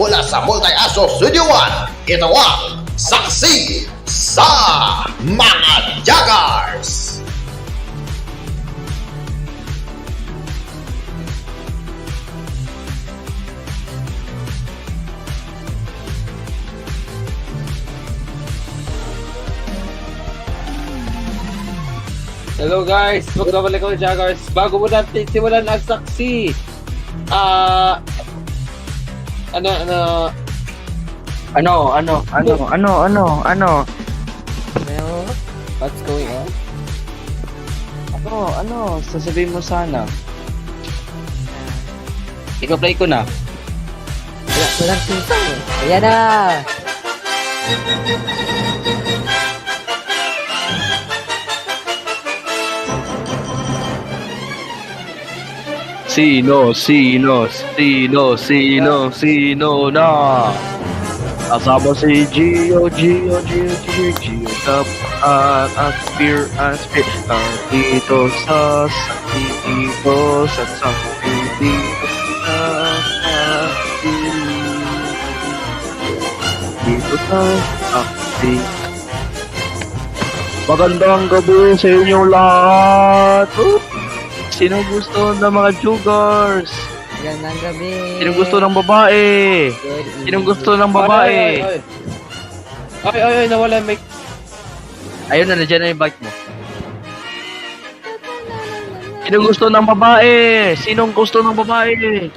mula sa Multi-Aso Studio 1, ito ang Saksi sa Mga Jaggers! Hello guys, magbabalik ako Jaggers. Bago mo natin simulan ang saksi. Ano? Well, what's going on? Sasabihin mo sana. Ika-play ko na. Walang pinsang eh. Ayan na! Sino na? Kasama si Gio Aspir dito sa Sakti. Magandang gabi sa inyong lahat. Sino gusto ng mga jugars? Gandang gabi. Sino gusto ng babae? Good Sino gusto ng babae? Ay, nawala yung mic. Ayun na, nandiyan na yung bike mo. Sino gusto ng babae? Sinong gusto ng babae?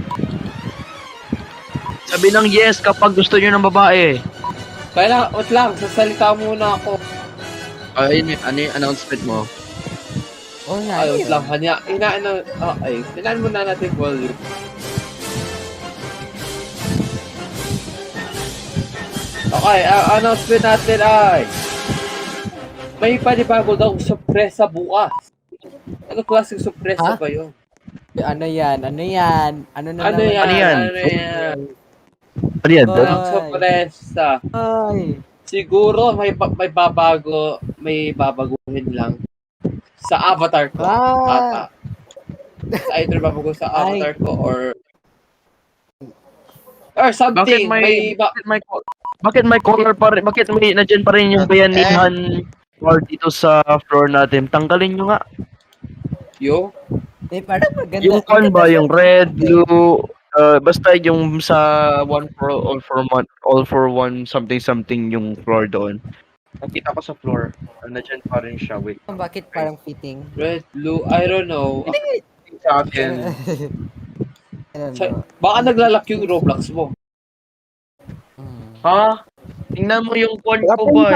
Sabi ng yes kapag gusto nyo ng babae. Kaya wait lang, sasalita muna ako. Ayun, ano yung announcement mo? Oh, Ay, wait nice. lang, kanya. Hinaan muna natin volume. Okay, announcement natin ay may panibago daw sorpresa bukas. Ano klaseng sorpresa Ha? ba yun? Ano yan? Ano yan? Ano na Ano naman? yan? Ano yan? Ano yan? Ano yan? Oh. Ang sorpresa. Ay. Siguro may babago, may babaguhin lang sa avatar ko. Ah. Either babago sa Ay. avatar ko or something. Bakit may color pa rin? Bakit may nandiyan pa rin yung bayanihan or dito sa floor natin? Tanggalin nyo nga. Yo. Eh, parang maganda. Yung kan ba, yung red, blue, basta yung sa one for all for one something yung floor doon. Nakita ko sa floor. Nandiyan pa rin siya. Wait. Bakit parang fitting? Red, blue, I don't know. Sa akin. I don't know. Baka naglalak yung Roblox mo. Ha? Tingnan mo yung phone ko, boy.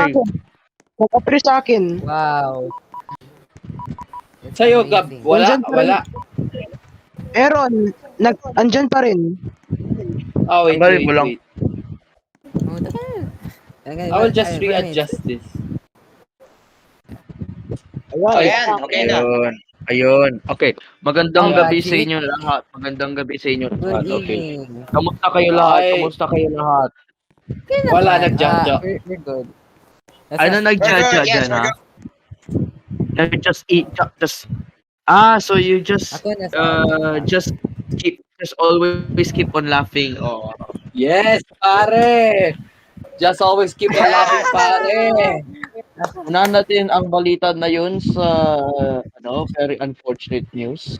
Nag-apre sa akin. Wow. It's Sa'yo, Gab, amazing. wala. Aaron, andyan pa rin. Wait, Tanggalin mo lang. Oh, tagal. I will just readjust this. Ayan, okay Ayun. Okay. Magandang Alright, gabi sa sige. inyo lahat. Magandang gabi sa inyo Good lahat. Okay. evening. Kamusta kayo lahat? Ay. Kamusta kayo lahat? Wala, Ah, nagjaja. we're good. Ano nagjaja dyan, ha? You just eat, just... so you just, Ako nasa just always keep on laughing. Oh. Yes, pare! Just always keep on laughing, pare! Unahan natin ang balita na yun sa, very unfortunate news.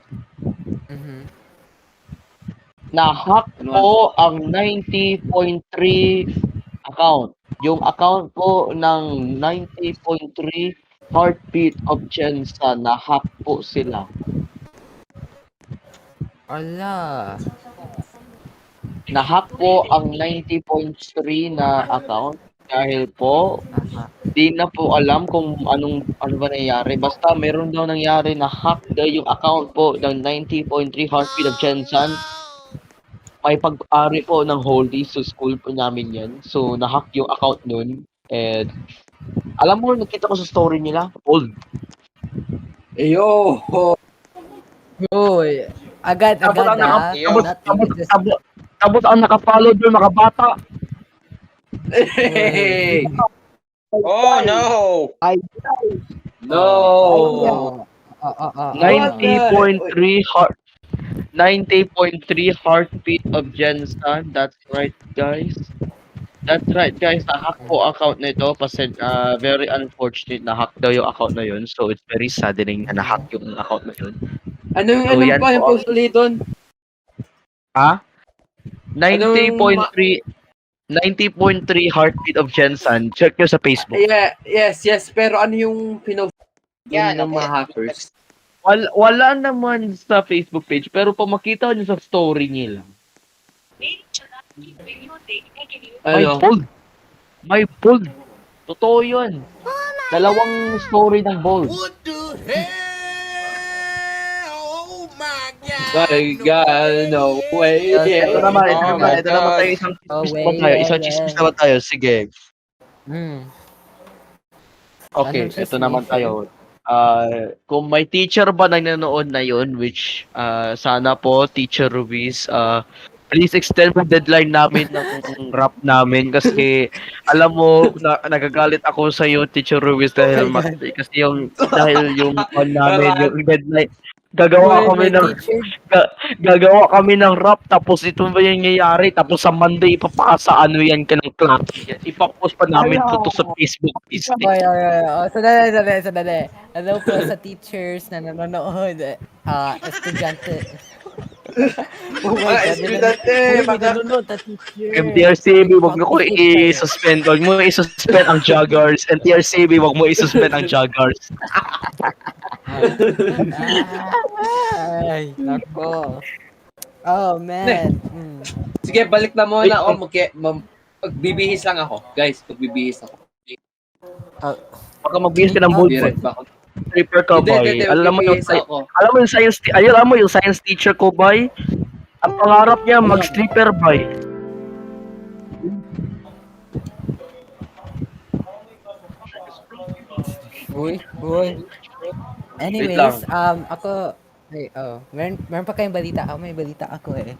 Mhm. Na-hack po ang 90.3 account. Yung account po ng 90.3 Heartbeat of Chensa, na-hack po sila. Ala. Na-hack po ang 90.3 na account dahil po di na po alam kung ano ba nangyari. Basta meron daw nangyari na hack daw yung account po ng 90.3 Heartbeat of Chensan. May pag-ari po ng Holy sa school po namin yan. So, na-hack yung account nun. And, alam mo, nakita ko sa story nila, old. Yo! Uy. Agad Tapos ang ah. tapos ang nakapollow doon, mga bata. Hey! Oh, no! No! 90.3 heart 90.3 heartbeat of Jensen. That's right, guys. That's right, guys. Na-hack po account nito kasi very unfortunate na-hack daw yung account na yun. So, it's very saddening na na-hack yung account na yun. So, yan pa yung po. usually doon? Ha? Anong 90.3 heartbeat of Jensen. Check nyo sa Facebook. Yeah, yes. Pero ano yung pinost Yeah, ng mga hackers? Wala naman sa Facebook page, pero pag makita nyo sa story nila, may Ano? bold. May bold. Totoo yun. Dalawang story ng bold. What the hell? Oh my God, no way. Ito naman Oh my tayo. God. Isang Oh, chismis wait, naman tayo. yeah, Isang yeah. chismis naman tayo. Sige. Okay, Anong ito chismis? naman tayo. Kung may teacher ba na nanonood na yun, which sana po, Teacher Ruiz, please extend the deadline namin ng rap namin kasi alam mo, nagagalit ako sa iyo, Teacher Ruiz, dahil kasi yung namin, yung deadline, gagawa kami ng rap, tapos ito ba yung nangyayari, tapos sa Monday ipapasa yan ka ng klase. Ipapost pa namin po to sa Facebook page. Sandali. Hello po sa teachers na nanonood. Estudyante. Oh my God. Estudyante, Nanonood na teacher. MTRCB, wag mo ko i-suspend. Wag mo i-suspend ang joggers. MTRCB, wag mo i-suspend ang joggers. Ay, nako. Oh, man. Sige, balik na muna ako. Magbibihis lang ako. Guys, magbibihis ako. Baka magbihis ka ng Be bullpen. right back. Stripper ka, boy. Alam mo yung science teacher ko, boy? Ang pangarap niya, mag-stripper, boy. Uy. Anyways, ako, meron pa kayong balita. May balita ako eh.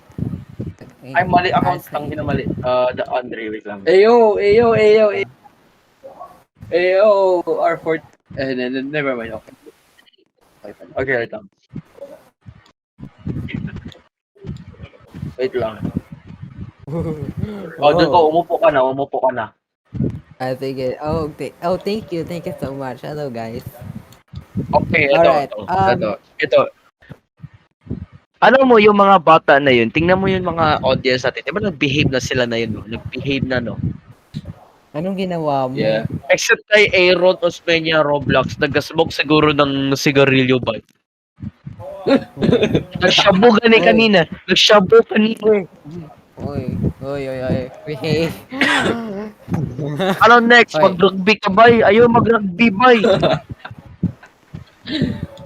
Ay, mali account. Ang mali. The Andre, wait lang. Ayo, R4. Never mind. Okay, wait lang. Wait lang. Doon ka, umupo ka na. Sige. Thank you so much. Hello, guys. Okay, Alright, ito. Alam mo, yung mga bata na yun, tingnan mo yung mga audience natin. Diba nag-behave na sila na yun, no? Nag-behave na, no? Anong ginawa mo? Yeah. Except kay Aaron Osmeña Roblox, nag-smoke siguro ng sigarilyo ba? Nagshabu kanina. Oy. Behave. Ano next? Oy. Mag-rugby ka ba? Ayaw mag-rugby ba?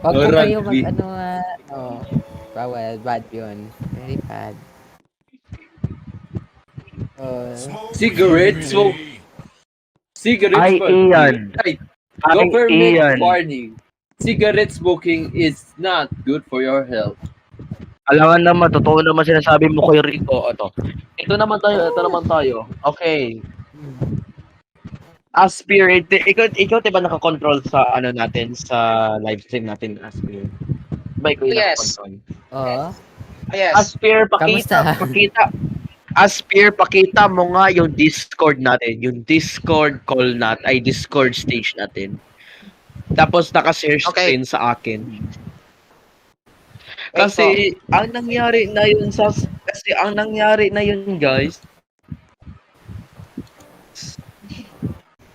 Wag po kayo Rugby. bawal, bad yun. Very bad. Cigarette smoke. Ay, Ian. Ay, Ay, government Ian. warning. Cigarette smoking is not good for your health. Alangan naman, totoo naman sinasabi mo kay Rico. Ito naman tayo. Okay. Aspire, ikaw diba nakakontrol sa natin, sa live stream natin, Aspire? Ba ikaw yung Yes. nakakontrol? Yes. Aspire, Kamusta? Aspire, pakita mo nga yung Discord natin, yung Discord call Discord stage natin. Tapos naka-share Okay. screen sa akin. Kasi ang nangyari na yun, guys.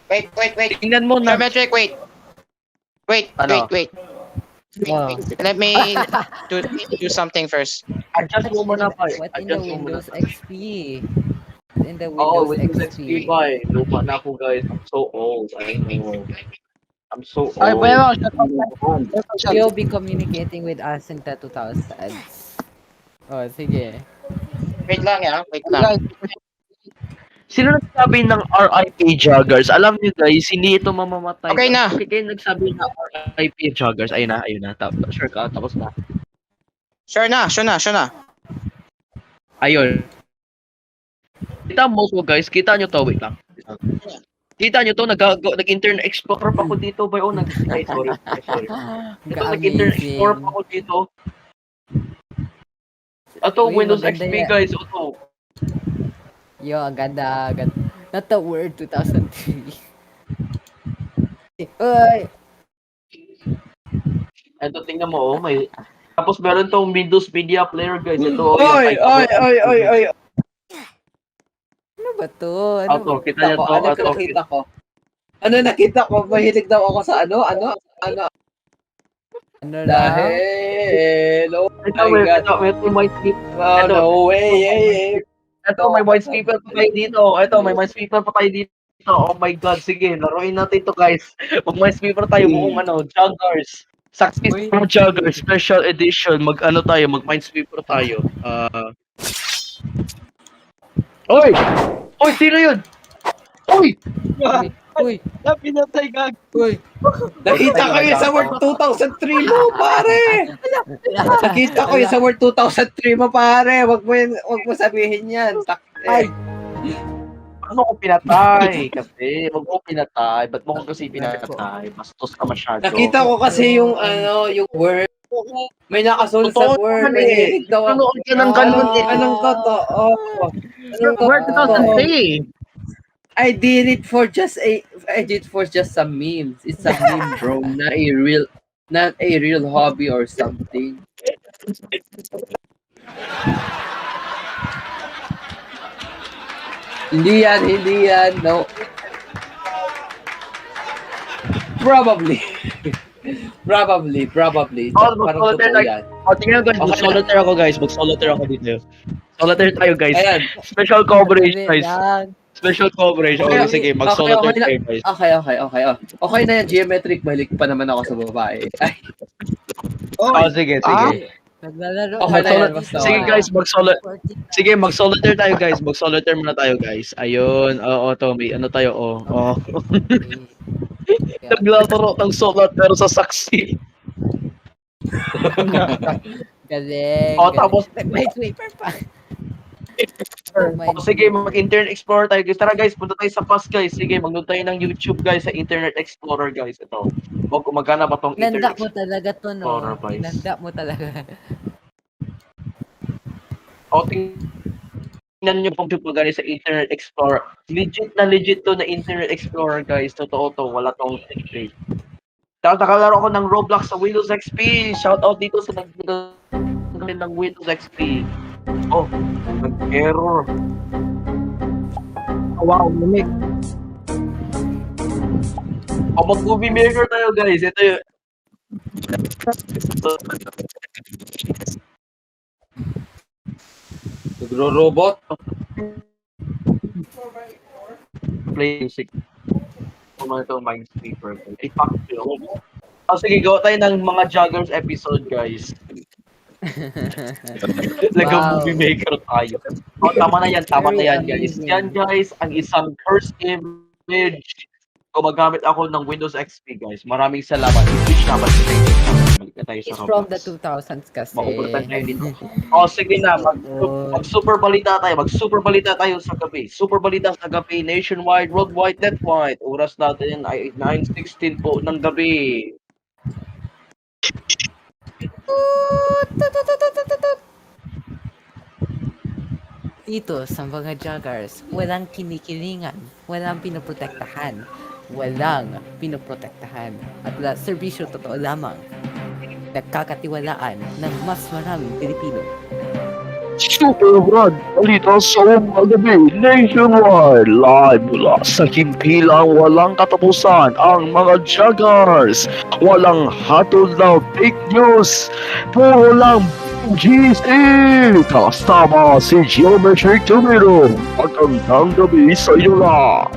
Wait. Tingnan mo na. Geometric, wait. Ano? Wait. Let me do something first. Adjust mo muna pa. What in the Adjust mo muna. Windows XP? In the Oo, Windows Windows XP XP. pa eh. Luma na ako, guys. I'm so old. I know. I'm so old. Ay, bueno, You'll be communicating with us in the 2000s. Oh, sige. Wait lang. Sino nagsabi ng RIP joggers? Alam niyo guys, hindi ito mamamatay. Okay na. Kaya nagsabi ng RIP joggers. Ayun na. Sure ka, tapos na. Sure na. Ayun. Kita mo to guys, kita nyo to, wait lang. Kita nyo to, nag-internet explorer pa ako dito, boy. Sorry. Ito, nag-internet explorer pa ako dito. Ito, Uy, Windows maganda XP yan. guys. Ito. Yo, ang ganda, ganda. Not the word 2003. Uy! Ito, tingnan mo, oh, may... Tapos meron tong Windows Media Player, guys. Ito, oh, Oy, yung oy, oy, oy, oy. Ano ba to? Ano Ito, ba? kita niyo to. Ano Ito, nakita ko? Ano nakita ko? Mahilig daw ako sa ano? Ano lang? Dahil, oh ito, my God. may white speaker. Oh, Ito. no way. Ito, may white speaker pa tayo dito. Ito, may white speaker pa tayo dito. Oh my God, sige, laruin natin to guys. Mag white speaker tayo, buong Joggers. Success Uy. from Joggers, special edition. Mag tayo, mag speaker tayo. Oy! Oy, sino yun? Oy! Uy! Pinatay gag. Uy! Nakita ko yun sa World 2003 mo, pare. Nakita ko yun sa World 2003 mo, pare. Wag mo sabihin yan. Ay! Ano ko pinatay? Kasi, wag mo pinatay. Ba't mo ko kasi pinatay? Bastos ka masyado. Nakita ko kasi yung yung word. May nakasulat sa Totoo word. naman eh. Mahilig daw ako. Nanood ka ng ganun eh. Anong totoo? Word 2003. I did it for just some memes. It's a meme, bro. Not a real hobby or something. Hindi yan. No. Probably. Probably. Oh, Parang mag-solitaire totoo tayo. yan. O, tingnan guys, Okay. mag-solitaire ako guys. Mag-solitaire ako dito. Solitaire tayo guys. Ayan. Special coverage guys. Lang. Special coverage. Okay, sige, mag-solitaire tayo guys. Okay. Okay na yan, geometric. Mahilig pa naman ako sa babae. Ay, Oh, sige. Naglalaro. Okay na yan, Dito. basta. Sige guys, sige, mag-solitaire tayo guys. Mag-solitaire muna tayo guys. Ayun. Oo, to, may ano tayo, oh. Naglalaro ng solitaire sa saksi. Galing. Oh, tapos, May sweeper pa. Oh my oh, sige, mag-Internet Explorer tayo guys. Tara guys, punta tayo sa PAS guys. Sige, mag-load tayo ng YouTube guys sa Internet Explorer guys. Ito. Huwag gumagana ba tong Nanda Internet mo talaga to, no? Explorer guys. Nanda mo talaga. O, tingnan nyo pong people guys sa Internet Explorer. Legit to na Internet Explorer guys. Totoo to, wala tong fake. Tapos nakalaro ko ng Roblox sa Windows XP. Shoutout dito sa nagagaling ng Windows XP. Oh, nag-error. Oh, wow, limit. O, mag-movie maker tayo guys. Ito yung... nagro-robot. Play music. Kung ano ito, Minesweeper. Ay, fuck you. Oh, sige, gawa tayo ng mga Joggers episode, guys. Movie maker tayo. Oh, tama na yan, guys. Yan, guys, ang isang cursed image. Gumagamit ako ng Windows XP, guys. Maraming salamat. Switch naman tayo It's sa from the Roblox. 2000s kasi. Makukulitan tayo dito. Oh, sige na. Mag-super balita tayo. Mag-super balita tayo sa gabi. Super balita sa gabi. Nationwide, worldwide, netwide. Oras natin ay 9:16 po ng gabi. Dito sa mga joggers, walang kinikilingan, walang pinoprotektahan, walang pinoprotektahan, at serbisyo totoo lamang. Nagkakatiwalaan ng mas maraming Pilipino. Super Brad, balita sa mga gabi, nationwide, live mula sa himpilang walang katapusan, ang mga joggers, walang hatol na fake news, puro lang GC, kasama si Geometric Tumiro, magandang gabi sa iyo lang.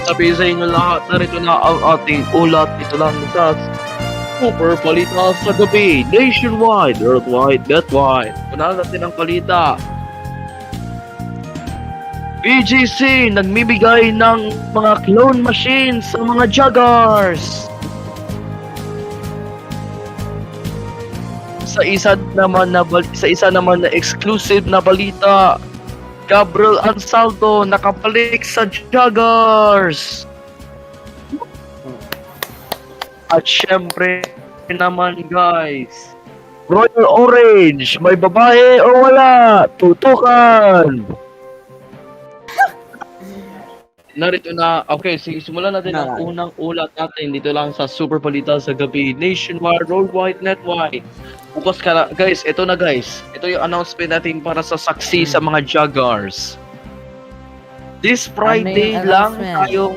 Sabi sa inyo lahat, narito na ang ating ulat. Ito lang sa Super Balita sa gabi. Nationwide, worldwide, netwide. Unahan natin ang balita. BGC nagmibigay ng mga clone machines sa mga joggers. Sa isa naman na exclusive na balita, Gabriel Ansaldo nakabalik sa joggers. At syempre naman guys, Royal Orange, may babae o wala? Tutukan! Narito na, okay, sige, simulan natin ang unang ulat natin dito lang sa Super Balita sa Gabi, Nationwide, Worldwide, Netwide. Bukas ka na, guys, ito na guys. Ito yung announcement natin para sa saksi sa mga joggers. This Friday Ano yung lang announcement? tayong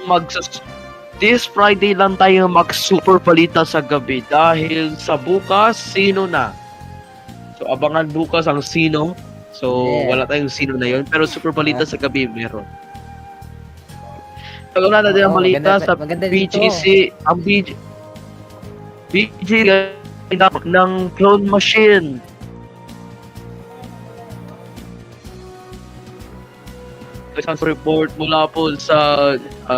This Friday lang tayo mag-Super Balita sa Gabi dahil sa bukas, sino na? So, abangan bukas ang sino. So, Yeah. wala tayong sino na yun. Pero Super Balita sa Gabi, meron. Pag-una natin ang Oo, balita maganda- sa maganda dito. BGC, ang BGC ng clone machine. Isang report mula po sa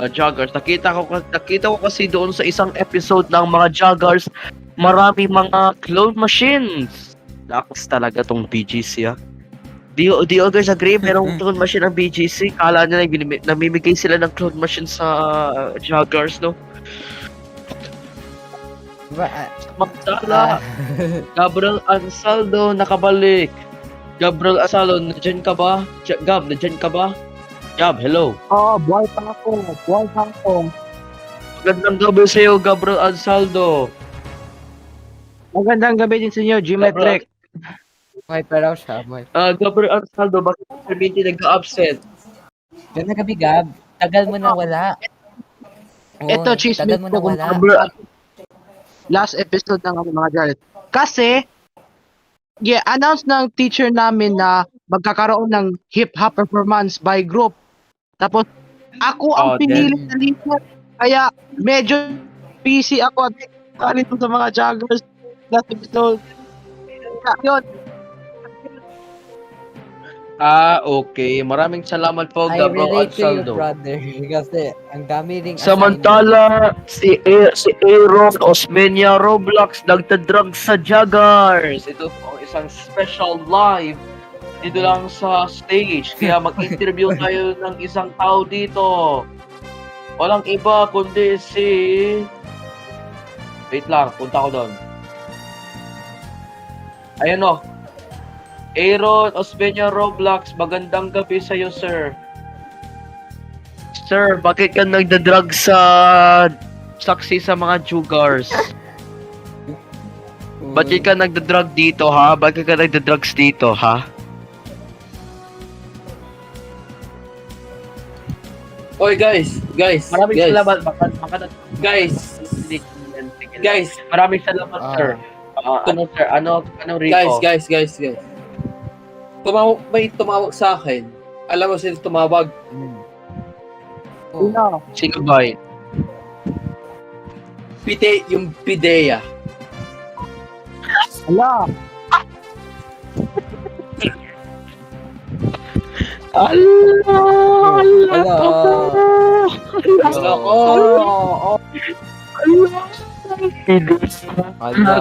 joggers. Nakita ko kasi doon sa isang episode ng mga joggers, marami mga clone machines. Lakas talaga tong BGC ah. Do you guys agree? Merong clone machine ang BGC. Kala nila namimigay sila ng clone machine sa joggers, no? Magdala. Gabriel Ansaldo nakabalik. Gabriel Ansaldo, nandiyan ka ba? Gab, nandiyan ka ba? Gab, hello. Buhay pa ako. Magandang gabi sa iyo, Gabriel Ansaldo. Magandang gabi din sa inyo, Geometric. Buhay pa raw siya, boy. Gabriel Ansaldo, bakit Perminti nag-absent? Ganda gabi, Gab. Tagal mo na wala. Oo, Ito, chismis tagal mo na ko kung wala. last episode ng mga Jared. Kasi, announce ng teacher namin na magkakaroon ng hip-hop performance by group. Tapos, ako ang pinili na leader. Kaya, medyo busy ako at kalito sa mga joggers last episode. Yun. Okay. Maraming salamat po, I Gabriel relate to you, Ansaldo. brother. Kasi ang dami ring Samantala, si Aaron Osmeña Roblox nagtadrag sa joggers. Ito po isang special live dito lang sa stage. Kaya mag-interview tayo ng isang tao dito. Walang iba kundi si... Wait lang, punta ko doon. Ayan o. Aaron Osmeña Roblox, magandang gabi sa iyo, sir. Sir, bakit ka nagdadrag sa saksi sa mga jugars? Bakit ka nagdadrag dito, ha? Bakit ka nagdadrugs dito, ha? Oy, guys. Maraming guys. salamat. Guys, Maraming salamat, sir. Sir? Anong Rico? guys. May tumawag sa akin. Alam mo sino tumawag? Sino ba yun? Yung Pidea. Ala.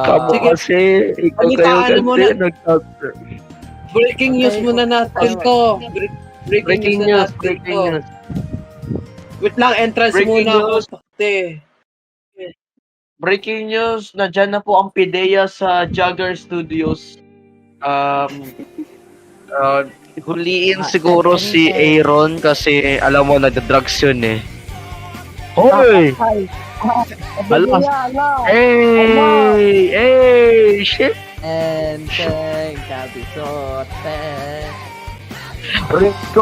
Kamo kasi ikaw Balitaan mo na. nag-doctor. Breaking news muna natin to. Breaking news. Wait lang, entrance Breaking muna news. ako. Pati. Breaking news, nandyan na po ang Pidea sa Jagger Studios. Huliin siguro si Aaron kasi alam mo nagda-drugs yun eh. Hoy! Alam. Hey, shit. And Gabisote. Rico!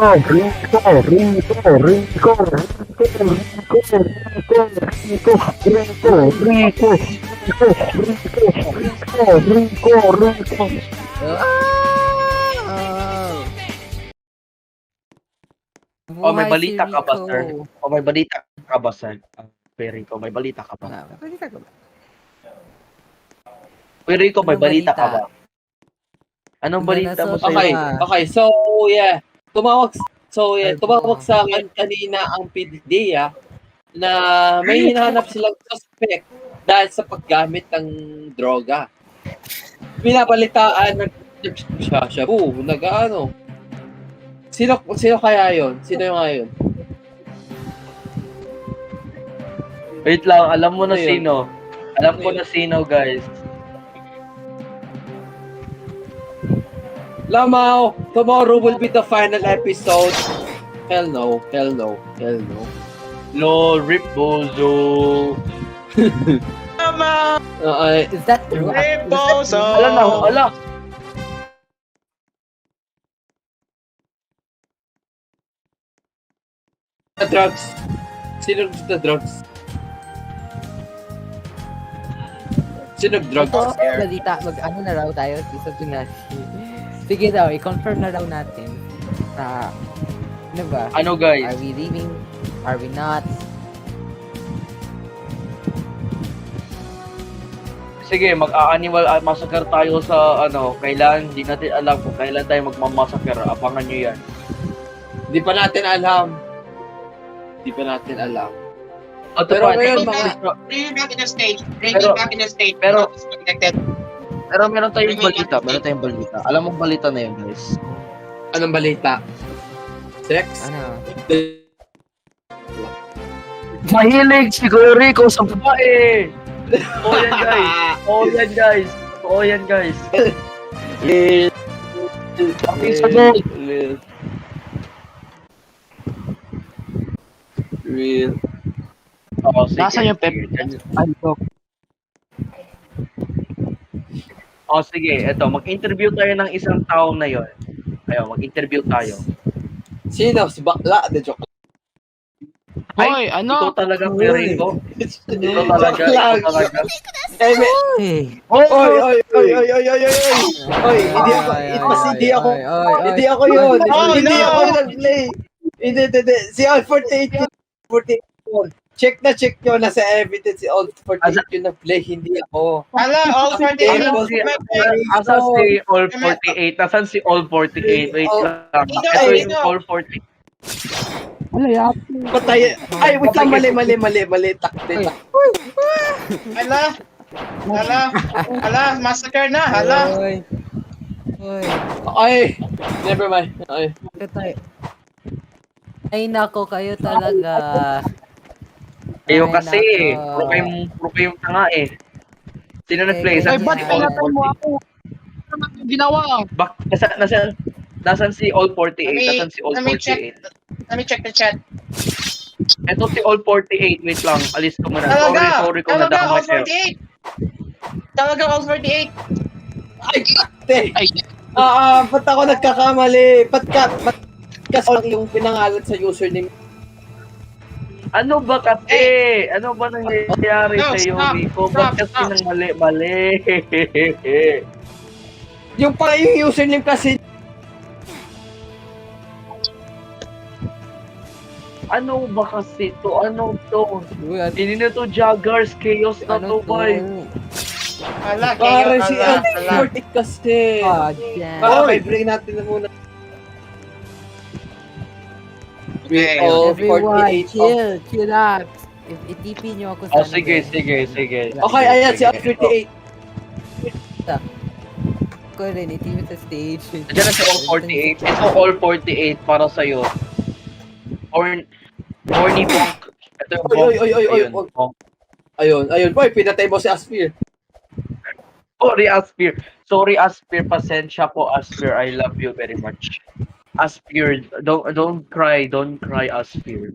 Oh, may balita ka ba, sir? O may balita ka ba, sir? Rico, may balita ka ba? Rico, may Anong balita ka balita? ba? Anong Ano balita mo nasa- sa Okay. So, yeah. Tumawag sa akin kanina ang PDEA na may hinahanap silang suspect dahil sa paggamit ng droga. Binabalitaan, nag-shabu, nag-ano. Sino kaya yon? Sino yung ngayon? Wait lang, alam mo na Ano yun? sino. Alam ko Ano na sino, guys. Lamau, tomorrow will be the final episode. Hell no, hell no, hell no. Lol, Rip Bozo. Tama! Is that true? Reposo! Ala na, ala. The drugs. Sino gusto drugs? Sino drugs? Ito, balita, mag-ano na raw tayo, sa Tunasi. Sige daw, i-confirm na raw natin na, ano ba? Ano guys? Are we leaving? Are we not? Sige, mag-animal massacre tayo sa ano, kailan, hindi natin alam kung kailan tayo magmamassacre. Abangan nyo yan. Di pa natin alam. Di pa natin alam. At Pero pa, ngayon, Bring it back in the stage. Bring Pero- it back in the stage. pero- Disconnected. pero meron tayong balita, meron tayong balita. Alam mo balita na yun, guys. Anong balita? Sex? Ano? Mahilig si Kuya Rico sa babae. Oo yan, guys. Oo yan, guys. Oo yan, guys. Ang sagot. Real. Oo, sige. Nasaan yung pep? Ano? O sige, eto, mag-interview tayo ng isang tao na yon. Ayun, mag-interview tayo. Sino? Si Bakla? The joke. Hoy, Ikaw ano? talaga, Perico. Ikaw talaga, ikaw talaga. Eh, may... Oy, oy, oy, oy, oy, oy, oy, oy, oy. Oy, hindi ako, hindi ako, hindi ako yun. Oh, Hindi no! ako nag-play. Hindi. Si All 48, 44. Check nyo na sa evidence si All 48 yung nag-play, hindi ako. Ala, all 48. Asan si All 48? Asan si All 48? Wait lang. Ito yung All 48. Wala yan. Patay. Ay, wait lang, mali. Takte. Ala, massacre na, hala. Oy. Oy. Ay, never mind. Ay. Katay. Ay, nako, kayo talaga. Kayo Ay, kasi, nako. puro kayong tanga eh. Sino nag-play? Ay, Ay, Saan ba't si All pinatay mo 48? ako? Ano naman yung ginawa? Nasaan si All 48? Nasaan si All Let me check. 48? Let me check the chat. Ito si All 48. Wait lang, alis ko muna. Sorry kung Talaga, all nadamay kayo. 48. Talaga, all 48. Ay, takte. Ay, Ba't ako nagkakamali? Ba't kasi yung pinangalan sa username? Ano ba kasi? Ano ba nangyayari No, sa iyo, stop, Rico? stop, Ba't kasi stop. nang mali? Yung pala yung username kasi. Ano ba kasi to? Ano to? Uy, ano Hindi na to joggers, chaos na to, boy. Ala, Para kayo, si ala. Andy kasi. Ah, dyan. Okay, break natin na muna. Okay. All Everyone, 48. chill out. I-TP nyo ako sa Oh, sige. Okay, ayan si All 48. Ako rin, i-TP sa stage. Diyan na si All 48. Ito All 48 para sa'yo. Horny Bonk. Ito yung Bonk. Oy. Ayun, Bonk. Ayun. Boy, pinatay mo si Aspir. Sorry, Aspir. Pasensya po, Aspir. I love you very much. Aspir, don't cry, Aspir.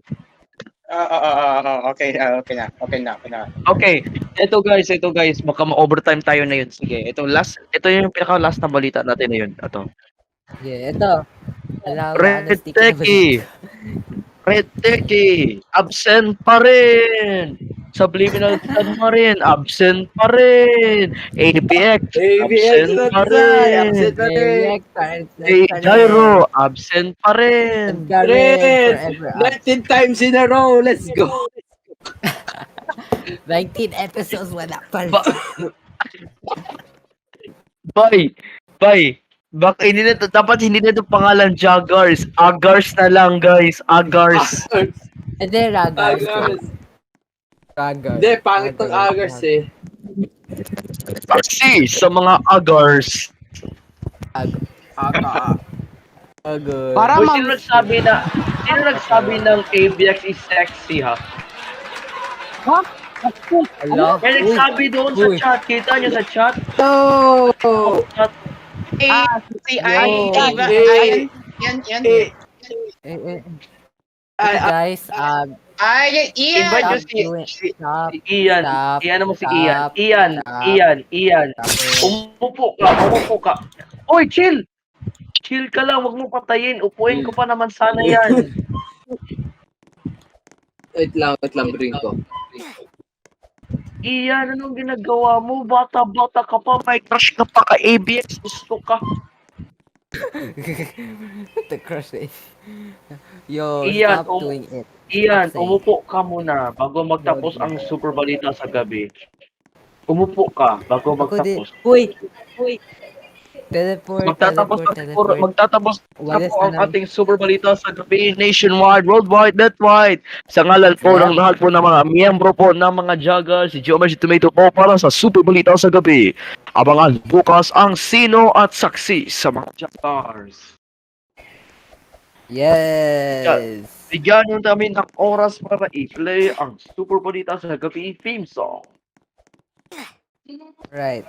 Okay na. Okay, ito guys, baka ma-overtime tayo na yun. Sige, ito yung pinaka-last na balita natin na yun. Ito. Yeah, ito. Alam, Reteki, absent pa rin. Subliminal pa rin, absent pa rin. ABX, absent pa rin. Gyro, absent pa rin. 19 times in a row, let's go. 19 episodes wala pa rin. Bye. Dapat hindi na ito pangalan Joggers. Agars na lang, guys. Agars. Hindi, Ragars. Hindi, pangit ng Agars eh. Taxi sa mga Agars. para Boy, mang... sino nagsabi ng ABX is sexy, ha? Ha? Hello? May nagsabi doon sa Uy. chat. Kita niyo sa chat? No! Chat. si Ian, yo. Eva, Eh, Ian. Eh, Guys, Ian. invite nyo stop doing, stop, si Ian. stop, Ian mo si Ian. stop, Ian. stop it. Umupo ka. Oy, chill! Chill ka lang, wag mo patayin. Upuin ko pa naman sana yan. Wait lang, bring ko. Iyan, anong ginagawa mo? Bata-bata ka pa, may crush ka pa ka ABS. Gusto ka. The crush is. Yo, Ian, stop doing it. Iyan, Stop saying umupo ka muna bago magtapos ang super balita sa gabi. Umupo ka bago Ako din. magtapos. Uy! Teleport. Magtatapos na Walis po ang na lang. ating super balita sa gabi nationwide, worldwide, netwide. Sa ngalan po ng lahat po ng mga miyembro po ng mga joggers, si Geometry Tomato po para sa super balita sa gabi. Abangan bukas ang sino at saksi sa mga joggers. Yes! Bigyan nyo namin ng oras para i-play ang super balita sa gabi theme song. Right.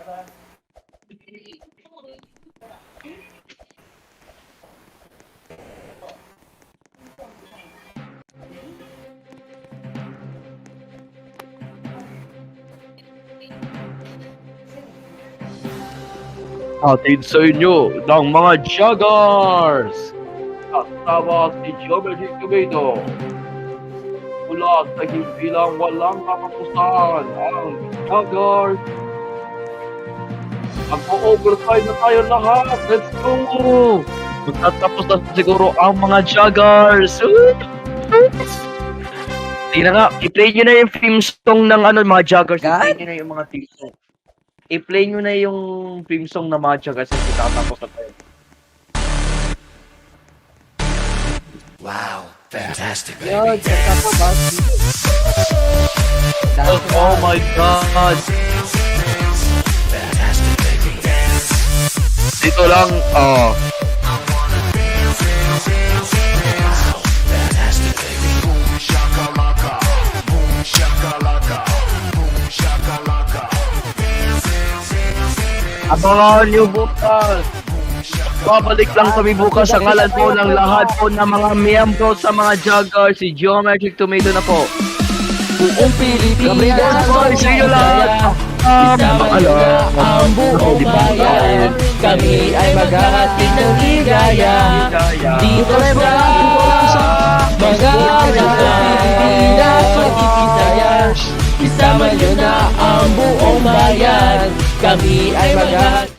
Atid sa inyo ng mga joggers. Kasama si Geometry Tomato. Mula sa himpilang walang kakapusan, ang joggers. Mag-overtime na tayo lahat. Let's go! Magtatapos na siguro ang mga joggers. Tingnan nga, i-play nyo na yung theme song ng mga joggers. I-play nyo na yung mga theme song. I-play nyo na yung theme song ng mga joggers kasi tatapos na tayo. Wow, fantastic, Yo, check out about Oh my God! fantastic, baby. Dito lang, Fantastic, baby. Boom shakalaka, boom shakalaka, boom shakalaka. abangan nyo bukas. Babalik lang kami bukas sa ngalan po ng lahat po ng mga miyembro sa mga joggers. Si Geometric Tomato na po. buong Pilipinas. See you lahat! Ang buong bayan, kami ay maghahatid ng ligaya. Dito sa mga Pilipinas, Pilipisaya. Isama nyo na ang buong bayan, kami ay maghahatid